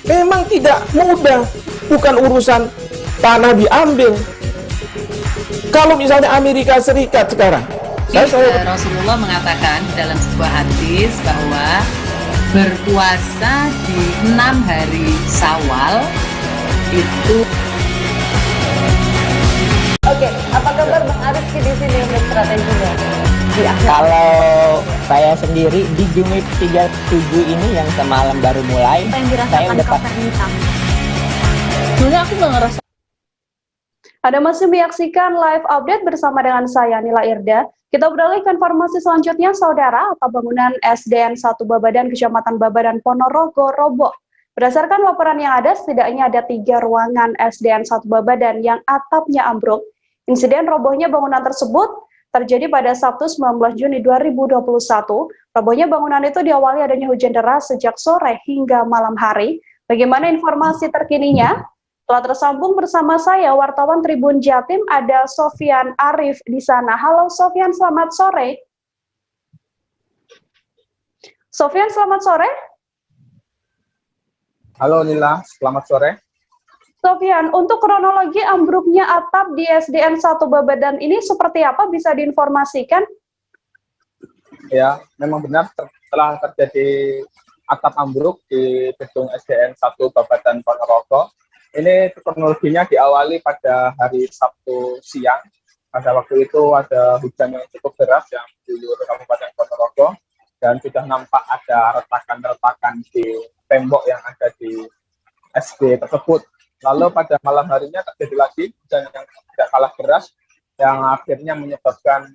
memang tidak mudah, bukan urusan tanah diambil. Kalau misalnya Amerika Serikat sekarang, Rasulullah mengatakan dalam sebuah hadis bahwa berpuasa di 6 hari Syawal itu. Oke, apa kabar Bang Arifki di sini untuk strateginya? Kalau saya sendiri di Jumit 37 ini yang semalam baru mulai, saya udah sebenarnya aku nggak ngerasa. Anda masih menyaksikan live update bersama dengan saya Nila Irda. Kita beralih ke informasi selanjutnya, saudara. Atap bangunan SDN 1 Babadan, Kecamatan Babadan, Ponorogo roboh. Berdasarkan laporan yang ada, setidaknya ada 3 ruangan SDN 1 Babadan yang atapnya ambruk. Insiden robohnya bangunan tersebut terjadi pada Sabtu 19 Juni 2021. Robohnya bangunan itu diawali adanya hujan deras sejak sore hingga malam hari. Bagaimana informasi terkininya? Telah tersambung bersama saya, wartawan Tribun Jatim, ada Sofyan Arif di sana. Halo Sofyan, selamat sore. Sofyan, selamat sore. Halo Nila, selamat sore. Sofyan, untuk kronologi ambruknya atap di SDN 1 Babadan ini seperti apa, bisa diinformasikan? Ya, memang benar telah terjadi atap ambruk di gedung SDN 1 Babadan Ponorogo. Ini kronologinya diawali pada hari Sabtu siang. Pada waktu itu ada hujan yang cukup deras yang mengguyur Kabupaten Ponorogo dan sudah nampak ada retakan-retakan di tembok yang ada di SD tersebut. Lalu pada malam harinya terjadi lagi hujan yang tidak kalah deras yang akhirnya menyebabkan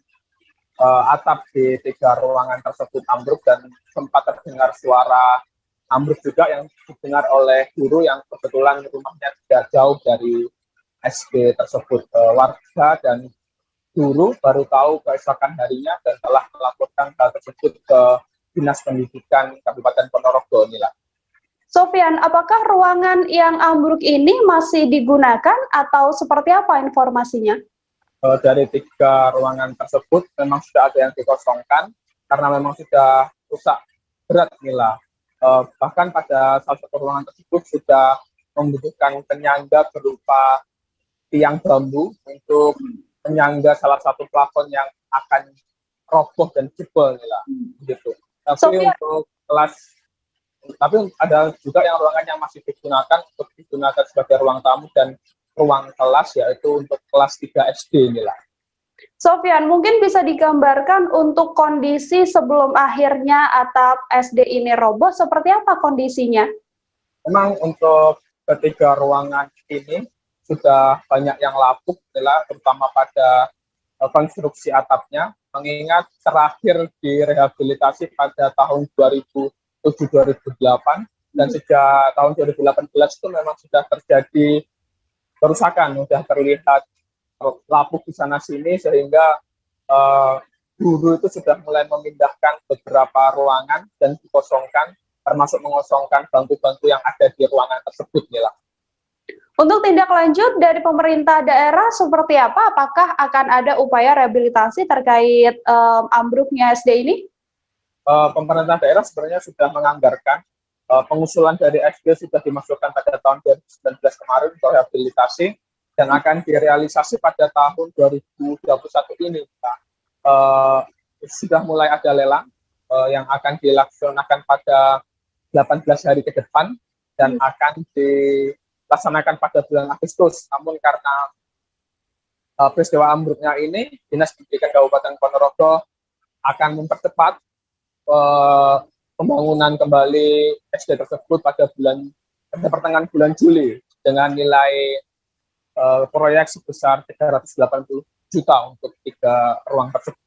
atap di 3 ruangan tersebut ambruk dan sempat terdengar suara ambruk juga yang didengar oleh guru yang kebetulan rumahnya tidak jauh dari SD tersebut. Warga dan guru baru tahu keesokan harinya dan telah melaporkan hal tersebut ke Dinas Pendidikan Kabupaten Ponorogo. Nila. Sofyan, apakah ruangan yang ambruk ini masih digunakan atau seperti apa informasinya? Dari 3 ruangan tersebut memang sudah ada yang dikosongkan karena memang sudah rusak berat, Nila. Bahkan pada salah satu ruangan tersebut sudah membutuhkan penyangga berupa tiang bambu untuk penyangga salah satu plafon yang akan roboh dan jebol, gitu. Tapi ada juga yang ruangan yang masih digunakan untuk digunakan sebagai ruang tamu dan ruang kelas, yaitu untuk kelas 3 SD, Nila. Sofyan, mungkin bisa digambarkan untuk kondisi sebelum akhirnya atap SD ini roboh, seperti apa kondisinya? Memang untuk ketiga ruangan ini sudah banyak yang lapuk, terutama pada konstruksi atapnya, mengingat terakhir direhabilitasi pada tahun 2007-2008, dan sejak tahun 2018 itu memang sudah terjadi kerusakan, sudah terlihat lapuk di sana sini sehingga guru itu sudah mulai memindahkan beberapa ruangan dan dikosongkan, termasuk mengosongkan bangku-bangku yang ada di ruangan tersebut, Nila. Untuk tindak lanjut dari pemerintah daerah seperti apa? Apakah akan ada upaya rehabilitasi terkait ambruknya SD ini? Pemerintah daerah sebenarnya sudah menganggarkan pengusulan dari SD sudah dimasukkan pada tahun 2019 kemarin untuk rehabilitasi dan akan direalisasi pada tahun 2021 ini. Sudah mulai ada lelang yang akan dilaksanakan pada 18 hari ke depan dan akan dilaksanakan pada bulan Agustus. Namun karena peristiwa ambruknya ini, Dinas Pendidikan Kabupaten Ponorogo akan mempercepat pembangunan kembali SD tersebut pada pertengahan bulan Juli dengan nilai proyek sebesar 380 juta untuk 3 ruang tersebut.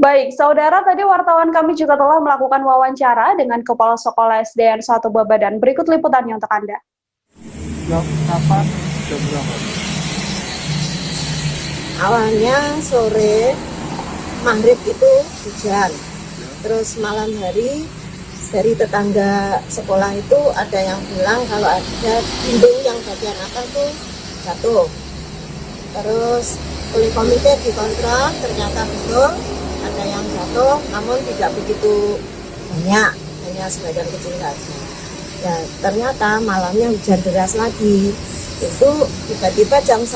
Baik, saudara, tadi wartawan kami juga telah melakukan wawancara dengan Kepala Sekolah SDN 1 Babadan. Berikut liputannya untuk Anda. Kapan jam berapa? Awalnya sore maghrib itu hujan, terus malam hari dari tetangga sekolah itu ada yang bilang kalau ada dinding yang bagian atas tuh jatuh. Terus oleh komite dikontrol, ternyata betul ada yang jatuh, namun tidak begitu banyak, hanya sebagian kecil saja. Ya, ternyata malamnya hujan deras lagi. Itu tiba-tiba jam 1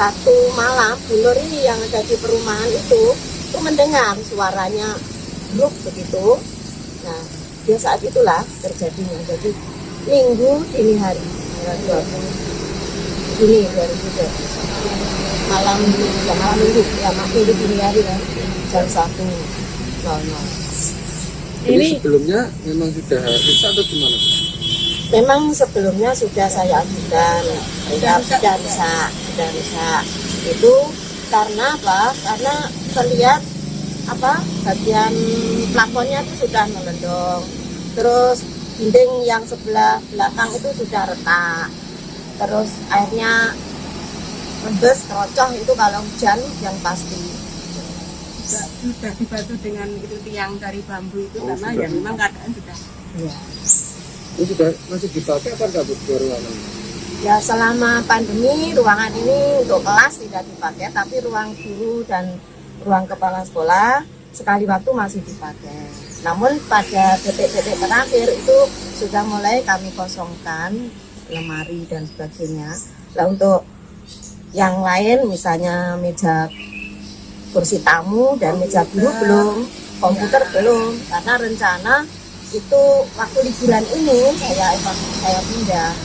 malam, bulur ini yang ada di perumahan itu itu mendengar suaranya bruk begitu. Nah, dia saat itulah terjadinya. Jadi Minggu dini hari tanggal 20 Juni 2021 malam Minggu ya Minggu dini hari kan jam 1.00. Ini sebelumnya memang sudah rusak atau gimana? Memang sebelumnya sudah saya ajukan, sudah rusak. Itu karena apa? Karena terlihat bagian plafonnya itu sudah melendong. Terus dinding yang sebelah belakang itu sudah retak. Terus airnya rembes, kerocoh itu kalau hujan yang pasti. Sudah dibantu dengan itu tiang dari bambu itu karena ya memang keadaan sudah. Iya. Ini sudah masih dipakai apa enggak Bu ruangan? Ya selama pandemi ruangan ini untuk kelas tidak dipakai, tapi ruang guru dan ruang kepala sekolah sekali waktu masih dipakai. Namun pada detik-detik terakhir itu sudah mulai kami kosongkan lemari dan sebagainya. Nah untuk yang lain misalnya meja kursi tamu dan meja guru belum, komputer belum, karena rencana itu waktu liburan ini saya pindah.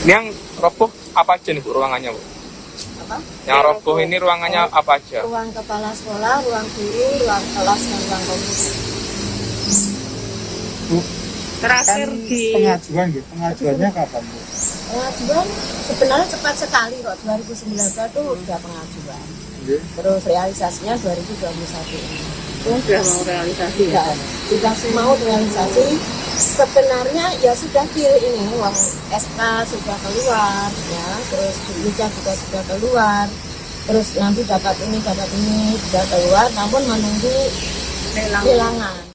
Ini yang roboh apa aja nih Bu ruangannya Bu? Apa? Yang roboh ini ruangannya apa aja? Ruang kepala sekolah, ruang guru, ruang kelas dan ruang komputer. Bu, Terakhir di pengajuannya kapan Bu? Pengajuan sebenarnya cepat sekali kok, 2019 itu udah pengajuan. Terus realisasinya 2021 ini. sudah mau realisasi ya? Sudah mau realisasi. Sebenarnya ya sudah deal ini, uang SK sudah keluar ya, terus duitnya juga sudah keluar. Terus nanti dapat ini sudah keluar, namun menunggu lelangan.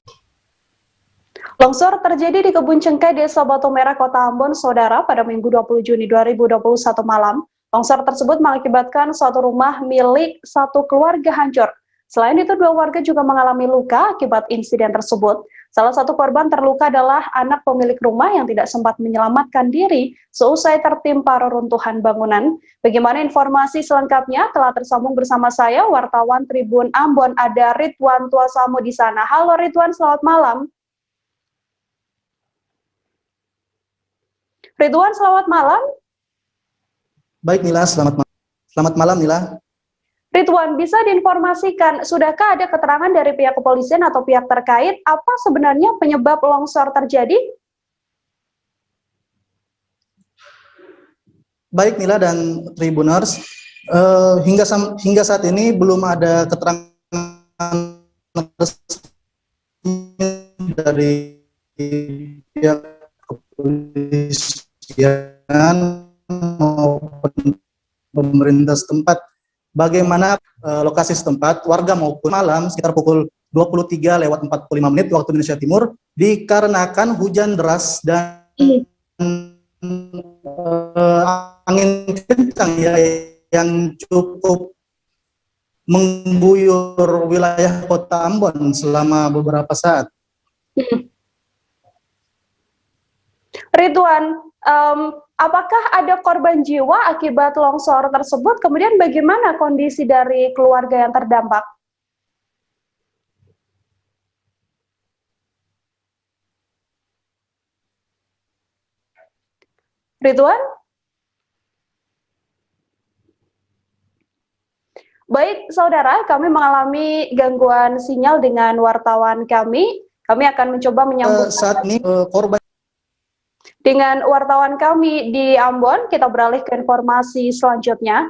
Longsor terjadi di Kebun Cengkeh, Desa Batu Merah, Kota Ambon, Saudara, pada Minggu 20 Juni 2021 malam. Longsor tersebut mengakibatkan suatu rumah milik satu keluarga hancur. Selain itu, 2 warga juga mengalami luka akibat insiden tersebut. Salah satu korban terluka adalah anak pemilik rumah yang tidak sempat menyelamatkan diri seusai tertimpa reruntuhan bangunan. Bagaimana informasi selengkapnya? Telah tersambung bersama saya, wartawan Tribun Ambon, ada Ridwan Tuasamu di sana. Halo Ridwan, selamat malam. Ridwan, selamat malam. Baik Nila, selamat malam Nila. Ridwan, bisa diinformasikan, sudahkah ada keterangan dari pihak kepolisian atau pihak terkait apa sebenarnya penyebab longsor terjadi? Baik Nila dan Tribuners, hingga saat ini belum ada keterangan dari pihak kepolisian maupun pemerintah setempat bagaimana lokasi setempat, warga maupun malam sekitar pukul 23:45 waktu Indonesia Timur dikarenakan hujan deras dan angin kencang ya yang cukup mengguyur wilayah Kota Ambon selama beberapa saat. Ridwan, apakah ada korban jiwa akibat longsor tersebut? Kemudian bagaimana kondisi dari keluarga yang terdampak? Ridwan? Baik, saudara, kami mengalami gangguan sinyal dengan wartawan kami. Kami akan mencoba menyambung saat ini korban dengan wartawan kami di Ambon. Kita beralih ke informasi selanjutnya.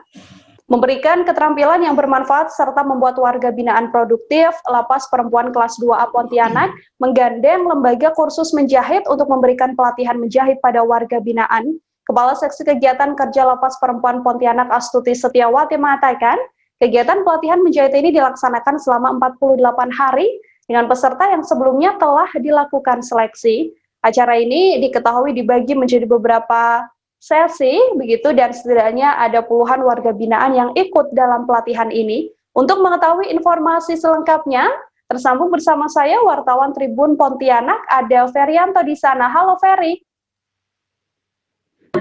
Memberikan keterampilan yang bermanfaat serta membuat warga binaan produktif, Lapas Perempuan Kelas 2A Pontianak menggandeng lembaga kursus menjahit untuk memberikan pelatihan menjahit pada warga binaan. Kepala Seksi Kegiatan Kerja Lapas Perempuan Pontianak Astuti Setiawati mengatakan, kegiatan pelatihan menjahit ini dilaksanakan selama 48 hari dengan peserta yang sebelumnya telah dilakukan seleksi. Acara ini diketahui dibagi menjadi beberapa sesi, begitu, dan setidaknya ada puluhan warga binaan yang ikut dalam pelatihan ini. Untuk mengetahui informasi selengkapnya, tersambung bersama saya wartawan Tribun Pontianak, ada Ferianto di sana. Halo Ferry.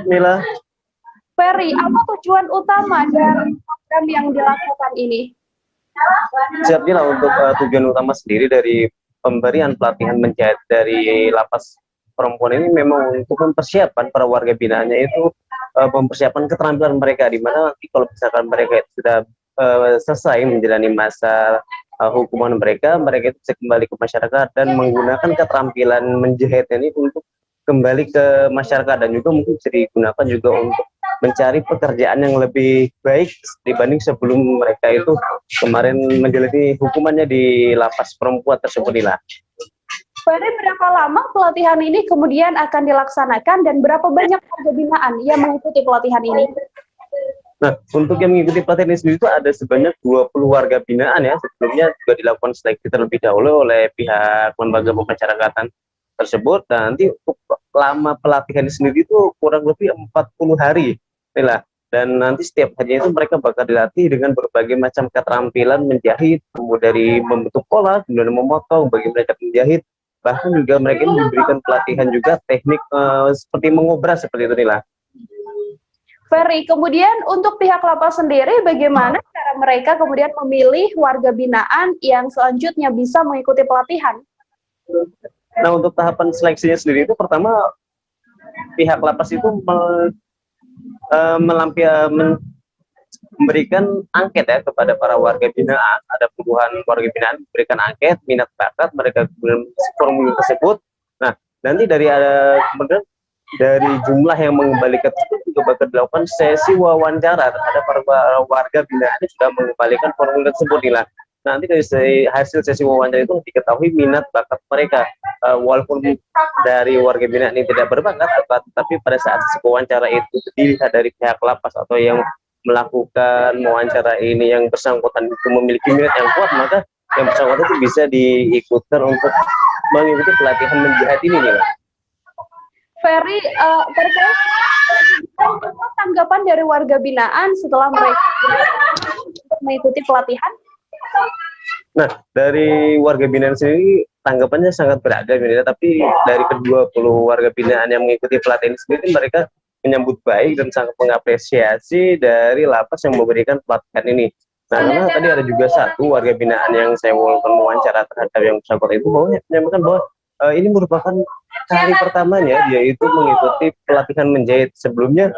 Mila. Ferry, apa tujuan utama dari program yang dilakukan ini? Siapnya untuk tujuan utama sendiri dari pemberian pelatihan menjahit dari lapas perempuan ini memang untuk mempersiapkan para warga binaannya itu mempersiapkan keterampilan mereka, di mana nanti kalau misalkan mereka sudah selesai menjalani masa hukuman mereka itu bisa kembali ke masyarakat dan menggunakan keterampilan menjahit ini untuk kembali ke masyarakat, dan juga mungkin bisa digunakan juga untuk mencari pekerjaan yang lebih baik dibanding sebelum mereka itu kemarin menjalani hukumannya di lapas perempuan tersebut. Ferry, berapa lama pelatihan ini kemudian akan dilaksanakan dan berapa banyak warga binaan yang mengikuti pelatihan ini? Nah, untuk yang mengikuti pelatihan ini sendiri itu ada sebanyak 20 warga binaan ya. Sebelumnya juga dilakukan seleksi terlebih dahulu oleh pihak lembaga pemasyarakatan tersebut, dan nanti untuk lama pelatihan ini sendiri itu kurang lebih 40 hari. Dan nanti setiap harinya itu mereka bakal dilatih dengan berbagai macam keterampilan menjahit, kemudian dari membentuk pola, kemudian memotong, bagi mereka menjahit, bahkan juga mereka ini diberikan pelatihan juga teknik seperti mengobras seperti itu Ferry, kemudian untuk pihak lapas sendiri, bagaimana cara mereka kemudian memilih warga binaan yang selanjutnya bisa mengikuti pelatihan? Nah, untuk tahapan seleksinya sendiri itu pertama pihak lapas itu memberikan angket ya kepada para warga binaan. Ada puluhan warga binaan memberikan angket minat bakat, mereka kemudian formulir tersebut. Nah, nanti kemudian dari jumlah yang mengembalikan tersebut juga bakal dilakukan sesi wawancara terhadap para warga binaan yang sudah mengembalikan formulir tersebut. Nanti dari hasil sesi wawancara itu diketahui minat bakat mereka, walaupun dari warga binaan ini tidak berbakat, tapi pada saat sesi wawancara itu dilihat dari pihak lapas atau yang melakukan wawancara ini yang bersangkutan itu memiliki minat yang kuat, maka yang bersangkutan itu bisa diikutkan untuk mengikuti pelatihan menjahit ini Ferry, terkait tanggapan dari warga binaan setelah mereka mengikuti pelatihan? Nah, dari warga binaan sendiri tanggapannya sangat beragam, tapi dari kedua puluh warga binaan yang mengikuti pelatihan sendiri mereka menyambut baik dan sangat mengapresiasi dari lapas yang memberikan pelatihan ini. Nah, karena tadi ada juga satu warga binaan yang saya wawancara terhadap yang bersangkutan itu menyampaikan bahwa ini merupakan kali pertamanya dia itu mengikuti pelatihan menjahit. Sebelumnya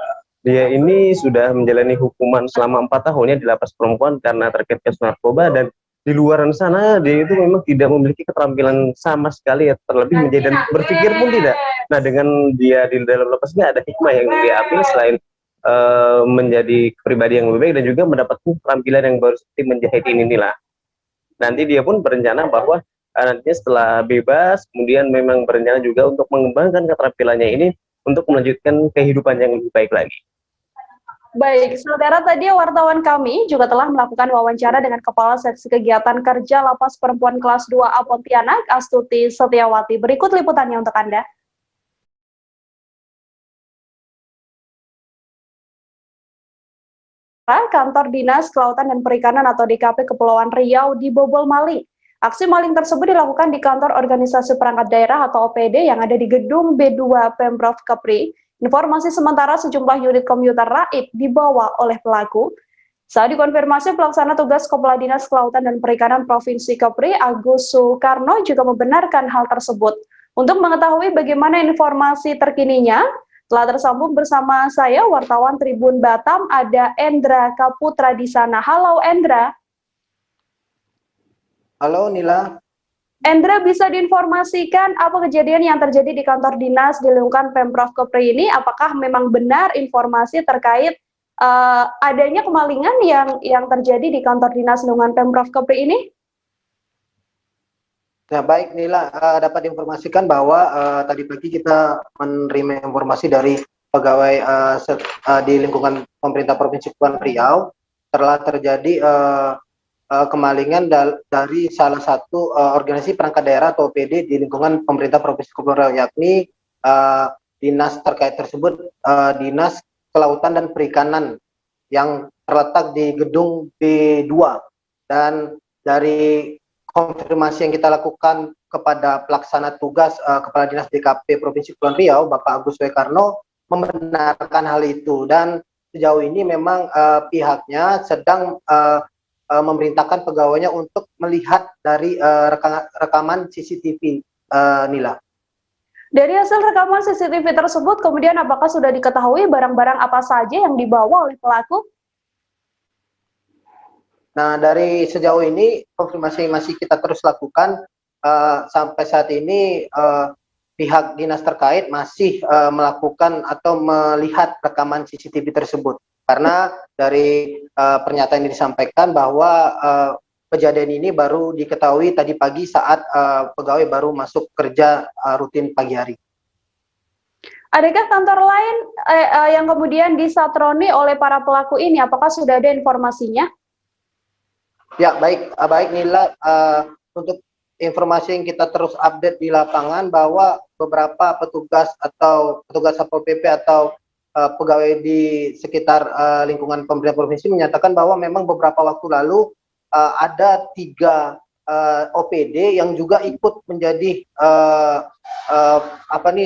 dia ini sudah menjalani hukuman selama 4 tahunnya di lapas perempuan karena terkait kasus narkoba, dan di luar sana dia itu memang tidak memiliki keterampilan sama sekali ya, terlebih menjahit dan berpikir pun tidak. Nah, dengan dia di dalam lapasnya ada hikmah yang diambil selain menjadi pribadi yang lebih baik dan juga mendapatkan keterampilan yang baru seperti menjahit ini Nanti dia pun berencana bahwa nantinya setelah bebas kemudian memang berencana juga untuk mengembangkan keterampilannya ini untuk melanjutkan kehidupan yang lebih baik lagi. Baik, saudara, tadi wartawan kami juga telah melakukan wawancara dengan Kepala Seksi Kegiatan Kerja Lapas Perempuan Kelas 2A Pontianak, Astuti Setiawati. Berikut liputannya untuk Anda. Kantor Dinas Kelautan dan Perikanan atau DKP Kepulauan Riau dibobol maling. Aksi maling tersebut dilakukan di kantor Organisasi Perangkat Daerah atau OPD yang ada di gedung B2 Pemprov Kepri. Informasi sementara sejumlah unit komputer raib dibawa oleh pelaku. Saat dikonfirmasi, pelaksana tugas Kepala Dinas Kelautan dan Perikanan Provinsi Kepri, Agus Soekarno, juga membenarkan hal tersebut. Untuk mengetahui bagaimana informasi terkininya, telah tersambung bersama saya, wartawan Tribun Batam, ada Endra Kaputra di sana. Halo Endra. Halo Nila. Endra, bisa diinformasikan apa kejadian yang terjadi di kantor dinas di lingkungan Pemprov Kepri ini? Apakah memang benar informasi terkait adanya kemalingan yang terjadi di kantor dinas lingkungan Pemprov Kepri ini? Ya, baik Nila, dapat diinformasikan bahwa tadi pagi kita menerima informasi dari pegawai di lingkungan pemerintah Provinsi Kepulauan Riau telah terjadi kemalingan dari salah satu organisasi perangkat daerah atau OPD di lingkungan pemerintah Provinsi Kepulauan Riau, yakni dinas terkait tersebut Dinas Kelautan dan Perikanan yang terletak di gedung B2. Dan dari konfirmasi yang kita lakukan kepada pelaksana tugas Kepala Dinas DKP Provinsi Kepulauan Riau, Bapak Agus Soekarno, membenarkan hal itu, dan sejauh ini memang pihaknya sedang memerintahkan pegawainya untuk melihat dari rekaman CCTV, Nila. Dari hasil rekaman CCTV tersebut, kemudian apakah sudah diketahui barang-barang apa saja yang dibawa oleh pelaku? Nah, dari sejauh ini konfirmasi masih kita terus lakukan. Sampai saat ini pihak dinas terkait masih melakukan atau melihat rekaman CCTV tersebut. Karena dari pernyataan yang disampaikan bahwa kejadian ini baru diketahui tadi pagi saat pegawai baru masuk kerja rutin pagi hari. Adakah kantor lain yang kemudian disatroni oleh para pelaku ini? Apakah sudah ada informasinya? Ya, baik Nila, untuk informasi yang kita terus update di lapangan bahwa beberapa petugas atau petugas Satpol PP atau pegawai di sekitar lingkungan pemerintah provinsi menyatakan bahwa memang beberapa waktu lalu ada 3 OPD yang juga ikut menjadi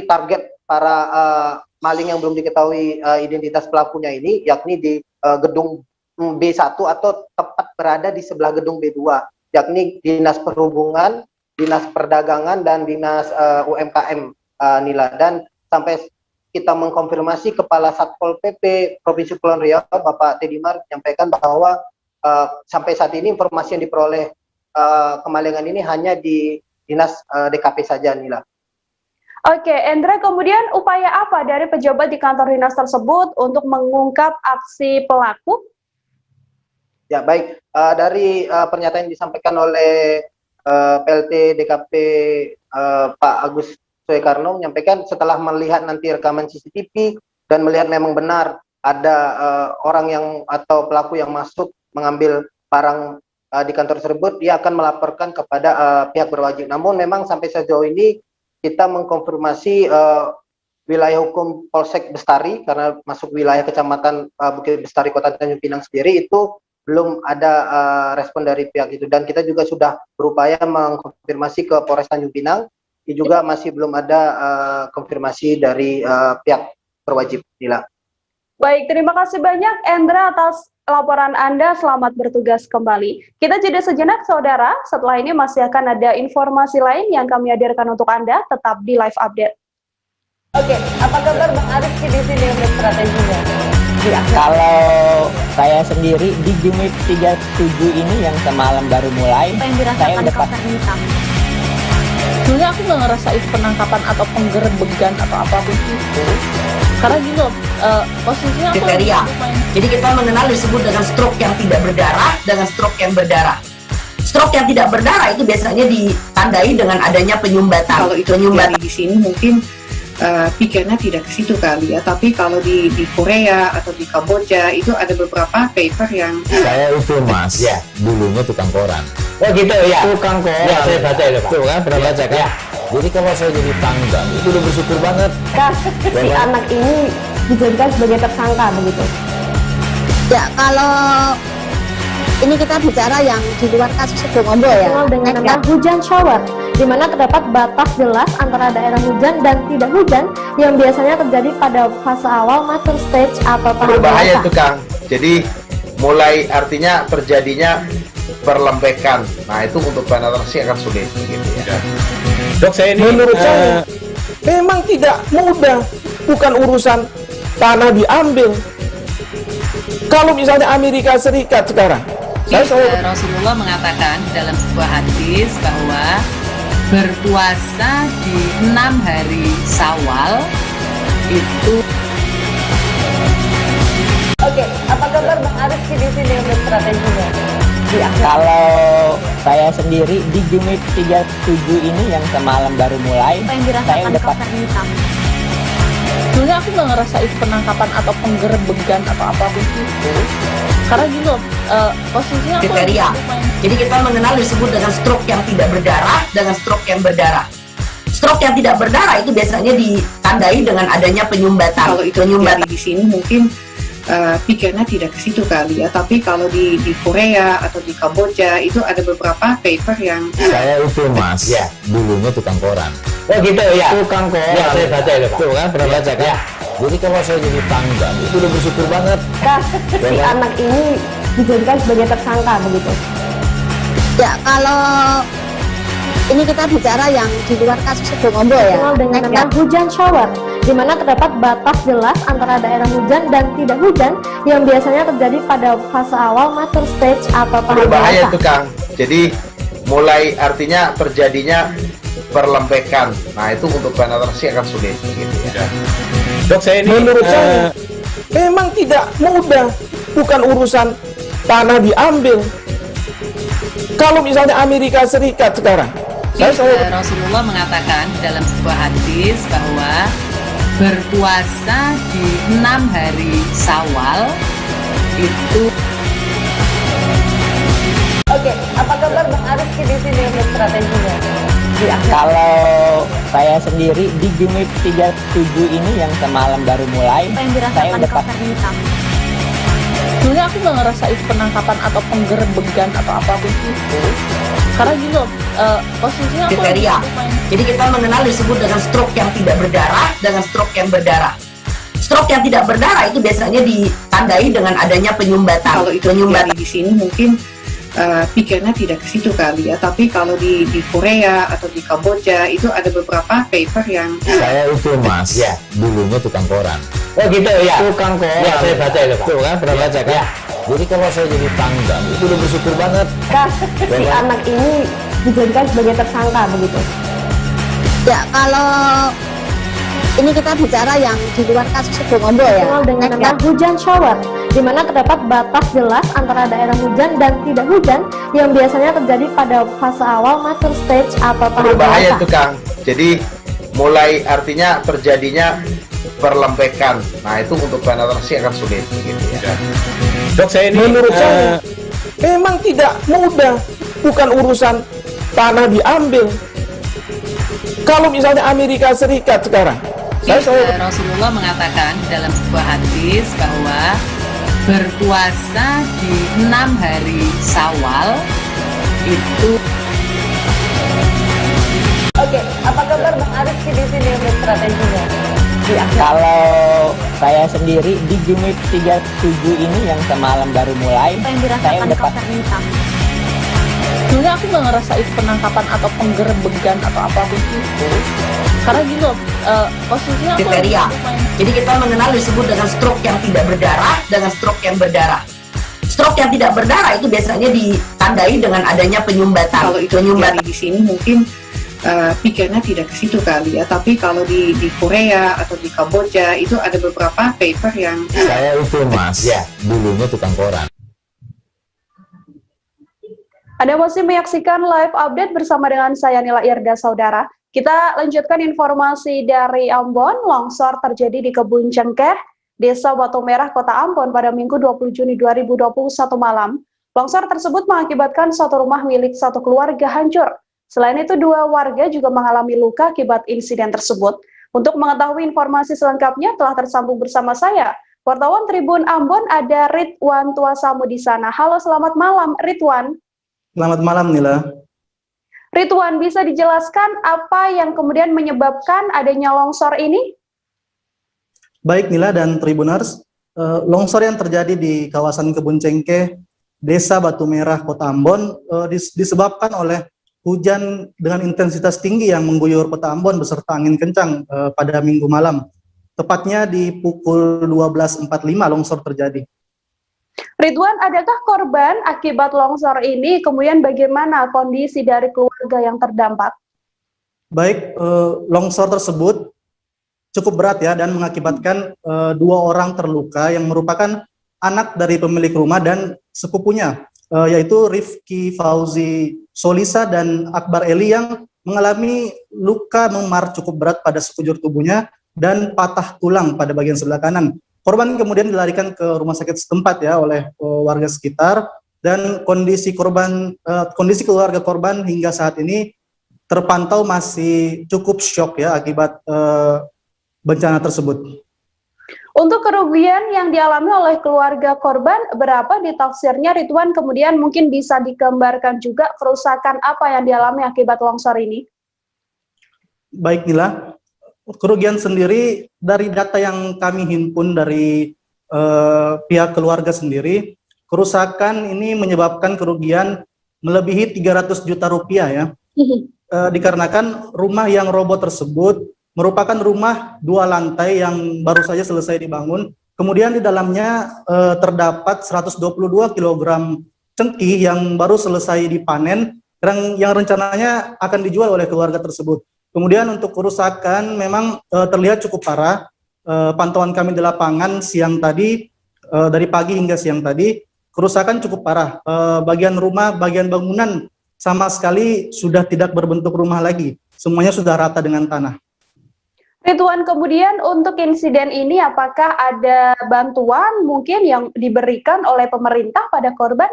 target para maling yang belum diketahui identitas pelakunya ini, yakni di gedung B1 atau tepat berada di sebelah gedung B2, yakni Dinas Perhubungan, Dinas Perdagangan, dan Dinas UMKM, Nila. Dan sampai kita mengkonfirmasi Kepala Satpol PP Provinsi Kepulauan Riau, Bapak Tedimar, menyampaikan bahwa sampai saat ini informasi yang diperoleh kemalingan ini hanya di Dinas DKP saja, Nila. Oke, Endra, kemudian upaya apa dari pejabat di kantor dinas tersebut untuk mengungkap aksi pelaku? Ya, baik. Dari pernyataan yang disampaikan oleh PLT DKP Pak Agus Soekarno menyampaikan setelah melihat nanti rekaman CCTV dan melihat memang benar ada orang yang atau pelaku yang masuk mengambil barang di kantor tersebut, dia akan melaporkan kepada pihak berwajib. Namun memang sampai sejauh ini kita mengkonfirmasi wilayah hukum Polsek Bestari, karena masuk wilayah Kecamatan Bukit Bestari Kota Tanjung Pinang sendiri, itu belum ada respon dari pihak itu. Dan kita juga sudah berupaya mengkonfirmasi ke Polres Tanjung Pinang, juga masih belum ada konfirmasi dari pihak berwajib, Nila. Baik, terima kasih banyak Endra atas laporan Anda. Selamat bertugas kembali. Kita jeda sejenak, saudara. Setelah ini masih akan ada informasi lain yang kami hadirkan untuk Anda. Tetap di live update. Oke, apa kabar Bang Arif di sini untuk strateginya? Ya, kalau saya sendiri di Jumit 37 ini yang semalam baru mulai, saya udah sebenarnya aku nggak ngerasa itu penangkapan atau penggerbegan atau apapun itu, karena gini loh, posisinya kriteria. Jadi kita mengenal disebut dengan stroke yang tidak berdarah dengan stroke yang berdarah. Stroke yang tidak berdarah itu biasanya ditandai dengan adanya penyumbatan. Kalau itu terjadi di sini mungkin pikirnya tidak ke situ kali ya, tapi kalau di Korea atau di Kamboja itu ada beberapa paper yang saya itu mas, ya dulunya tukang koran. Oh gitu ya, Tukang koran. Ya, saya baca itu Pak. Tuh kan, pernah baca kan? Ya. Jadi kalau saya jadi tanggang itu udah bersyukur banget. Si anak ini dijadikan sebagai tersangka begitu. Ya, kalau ini kita bicara yang di luar kasus Sidomombo ya. Dengan nama hujan shower, di mana terdapat batas jelas antara daerah hujan dan tidak hujan yang biasanya terjadi pada fase awal master stage atau tahap berbahaya itu Kang. Jadi mulai artinya terjadinya perlembekan. Nah itu untuk penetrasi akan sulit gitu ya. Dok, saya ini menurut saya memang tidak mudah, bukan urusan tanah diambil. Kalau misalnya Amerika Serikat sekarang, Rasulullah mengatakan dalam sebuah hadis bahwa berpuasa di 6 hari Syawal itu. Oke, apa kabar Bang Arif di sini untuk strateginya? Ya. Kalau saya sendiri di Jumit 37 ini yang semalam baru mulai, saya udah sebenarnya aku nggak ngerasa itu penangkapan atau penggerbegan atau apapun itu, karena gini loh, posisinya kriteria. Jadi kita mengenal disebut dengan stroke yang tidak berdarah dengan stroke yang berdarah. Stroke yang tidak berdarah itu biasanya ditandai dengan adanya penyumbatan. Kalau itu terjadi di sini mungkin pikirnya tidak ke situ kali ya, tapi kalau di Korea atau di Kamboja itu ada beberapa paper yang saya itu mas, ya dulunya tukang koran. Oh gitu ya, Tukang koran. Ya, saya baca itu Pak. Tuh kan, pernah baca kan? Ya. Jadi kalau saya jadi tangga itu udah bersyukur banget. Si anak ini dijadikan sebagai tersangka begitu. Ya, kalau ini kita bicara yang di luar kasus Situbondo ya, dengan hujan shower, di mana terdapat batas jelas antara daerah hujan dan tidak hujan yang biasanya terjadi pada fase awal master stage atau tahap Berbahaya dewasa. itu Kang. Jadi mulai artinya terjadinya perlembekan. Nah itu untuk penetrasi akan sulit. Gitu ya. Dok, saya ini menurut saya memang tidak mudah, bukan urusan tanah diambil. Kalau misalnya Amerika Serikat sekarang, Rasulullah mengatakan dalam sebuah hadis bahwa berpuasa di 6 hari Syawal itu. Oke, apa kabar Bang Arif di sini untuk strateginya? Kalau saya sendiri di Jumit 37 ini yang semalam baru mulai, saya udah sebenarnya aku nggak ngerasa itu penangkapan atau penggerbegan atau apapun itu, karena gini loh, posisinya aku kriteria. Jadi kita mengenal disebut dengan stroke yang tidak berdarah dengan stroke yang berdarah. Stroke yang tidak berdarah itu biasanya ditandai dengan adanya penyumbatan. Kalau itu terjadi di sini mungkin pikirnya tidak ke situ kali ya, tapi kalau di Korea atau di Kamboja itu ada beberapa paper yang saya itu Mas, ya dulunya tukang koran. Oh gitu ya, Tukang koran. Ya, saya baca itu Pak. Tuh kan, pernah baca kan? Ya. Jadi kalau saya jadi tangga itu udah bersyukur banget. Si anak ini dijadikan sebagai tersangka begitu. Ya, kalau ini kita bicara yang di luar kasus Situbondo ya, dengan hujan shower, di mana terdapat batas jelas antara daerah hujan dan tidak hujan yang biasanya terjadi pada fase awal master stage atau tahap Berbahaya dewasa. itu Kang. Jadi mulai artinya terjadinya perlembekan. Nah itu untuk penetrasi akan sulit. Gitu ya. Dok, saya ini menurut saya memang tidak mudah, bukan urusan tanah diambil. Kalau misalnya Amerika Serikat sekarang, Rasulullah mengatakan dalam sebuah hadis bahwa berpuasa di 6 hari Syawal itu. Oke, apa kabar Bang Arif di sini untuk strateginya? Kalau saya sendiri di Jumit 37 ini yang semalam baru mulai, saya udah sebenarnya aku nggak ngerasa itu penangkapan atau penggerbegan atau apapun itu, karena gini loh, posisinya aku kriteria. Jadi kita mengenal disebut dengan stroke yang tidak berdarah dengan stroke yang berdarah. Stroke yang tidak berdarah itu biasanya ditandai dengan adanya penyumbatan. Kalau itu terjadi di sini mungkin pikirnya tidak ke situ kali ya, tapi kalau di Korea atau di Kamboja itu ada beberapa paper yang saya itu Mas, ya dulunya tukang koran. Anda masih menyaksikan live update bersama dengan saya Nila Irda, saudara. Kita lanjutkan informasi dari Ambon. Longsor terjadi di Kebun Cengkeh, Desa Batu Merah, Kota Ambon pada Minggu 20 Juni 2021 malam. Longsor tersebut mengakibatkan satu rumah milik satu keluarga hancur. Selain itu, 2 warga juga mengalami luka akibat insiden tersebut. Untuk mengetahui informasi selengkapnya telah tersambung bersama saya, wartawan Tribun Ambon, ada Ridwan Tuasamu di sana. Halo, selamat malam Ridwan. Selamat malam Nila. Ridwan, bisa dijelaskan apa yang kemudian menyebabkan adanya longsor ini? Baik Nila dan Tribuners, longsor yang terjadi di kawasan Kebun Cengkeh, Desa Batu Merah, Kota Ambon disebabkan oleh hujan dengan intensitas tinggi yang mengguyur Kota Ambon beserta angin kencang pada Minggu malam. Tepatnya di pukul 12.45 longsor terjadi. Ridwan, adakah korban akibat longsor ini? Kemudian bagaimana kondisi dari keluarga yang terdampak? Baik, longsor tersebut cukup berat ya dan mengakibatkan 2 orang terluka yang merupakan anak dari pemilik rumah dan sepupunya, yaitu Rifki Fauzi Solisa dan Akbar Eli yang mengalami luka memar cukup berat pada sekujur tubuhnya dan patah tulang pada bagian sebelah kanan. Korban kemudian dilarikan ke rumah sakit setempat ya oleh warga sekitar, dan kondisi keluarga korban hingga saat ini terpantau masih cukup syok ya akibat bencana tersebut. Untuk kerugian yang dialami oleh keluarga korban, berapa ditafsirnya Ridwan? Kemudian mungkin bisa digambarkan juga kerusakan apa yang dialami akibat longsor ini? Baik Nila, kerugian sendiri dari data yang kami himpun dari pihak keluarga sendiri, kerusakan ini menyebabkan kerugian melebihi 300 juta rupiah ya. Dikarenakan rumah yang roboh tersebut merupakan rumah 2 lantai yang baru saja selesai dibangun. Kemudian di dalamnya terdapat 122 kg cengkih yang baru selesai dipanen, yang rencananya akan dijual oleh keluarga tersebut. Kemudian untuk kerusakan memang terlihat cukup parah. Pantauan kami di lapangan siang tadi, dari pagi hingga siang tadi, kerusakan cukup parah. Bagian rumah, bagian bangunan sama sekali sudah tidak berbentuk rumah lagi. Semuanya sudah rata dengan tanah. Ridwan, kemudian untuk insiden ini apakah ada bantuan mungkin yang diberikan oleh pemerintah pada korban?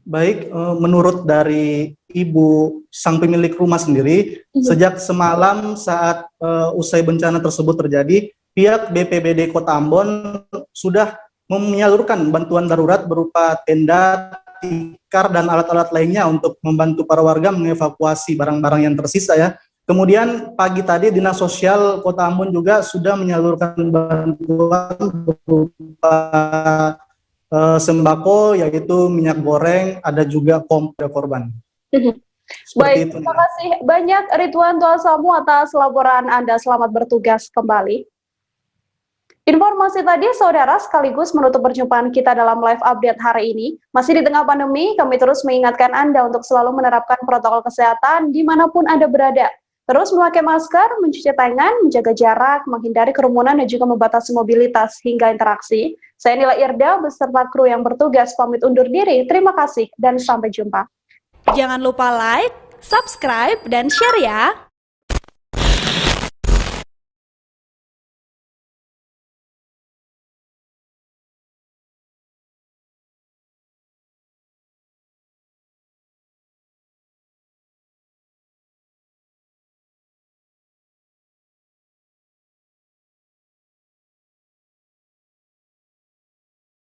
Baik, menurut dari ibu sang pemilik rumah sendiri, sejak semalam saat usai bencana tersebut terjadi, pihak BPBD Kota Ambon sudah menyalurkan bantuan darurat berupa tenda, tikar, dan alat-alat lainnya untuk membantu para warga mengevakuasi barang-barang yang tersisa ya. Kemudian pagi tadi Dinas Sosial Kota Ambon juga sudah menyalurkan bantuan berupa sembako, yaitu minyak goreng, ada juga kompor korban. Baik, terima kasih banyak Ridwan Tuasamu atas laporan Anda. Selamat bertugas kembali. Informasi tadi, saudara, sekaligus menutup perjumpaan kita dalam live update hari ini. Masih di tengah pandemi, kami terus mengingatkan Anda untuk selalu menerapkan protokol kesehatan dimanapun Anda berada. Terus memakai masker, mencuci tangan, menjaga jarak, menghindari kerumunan, dan juga membatasi mobilitas hingga interaksi. Saya Nila Irda beserta kru yang bertugas pamit undur diri. Terima kasih dan sampai jumpa. Jangan lupa like, subscribe, dan share ya.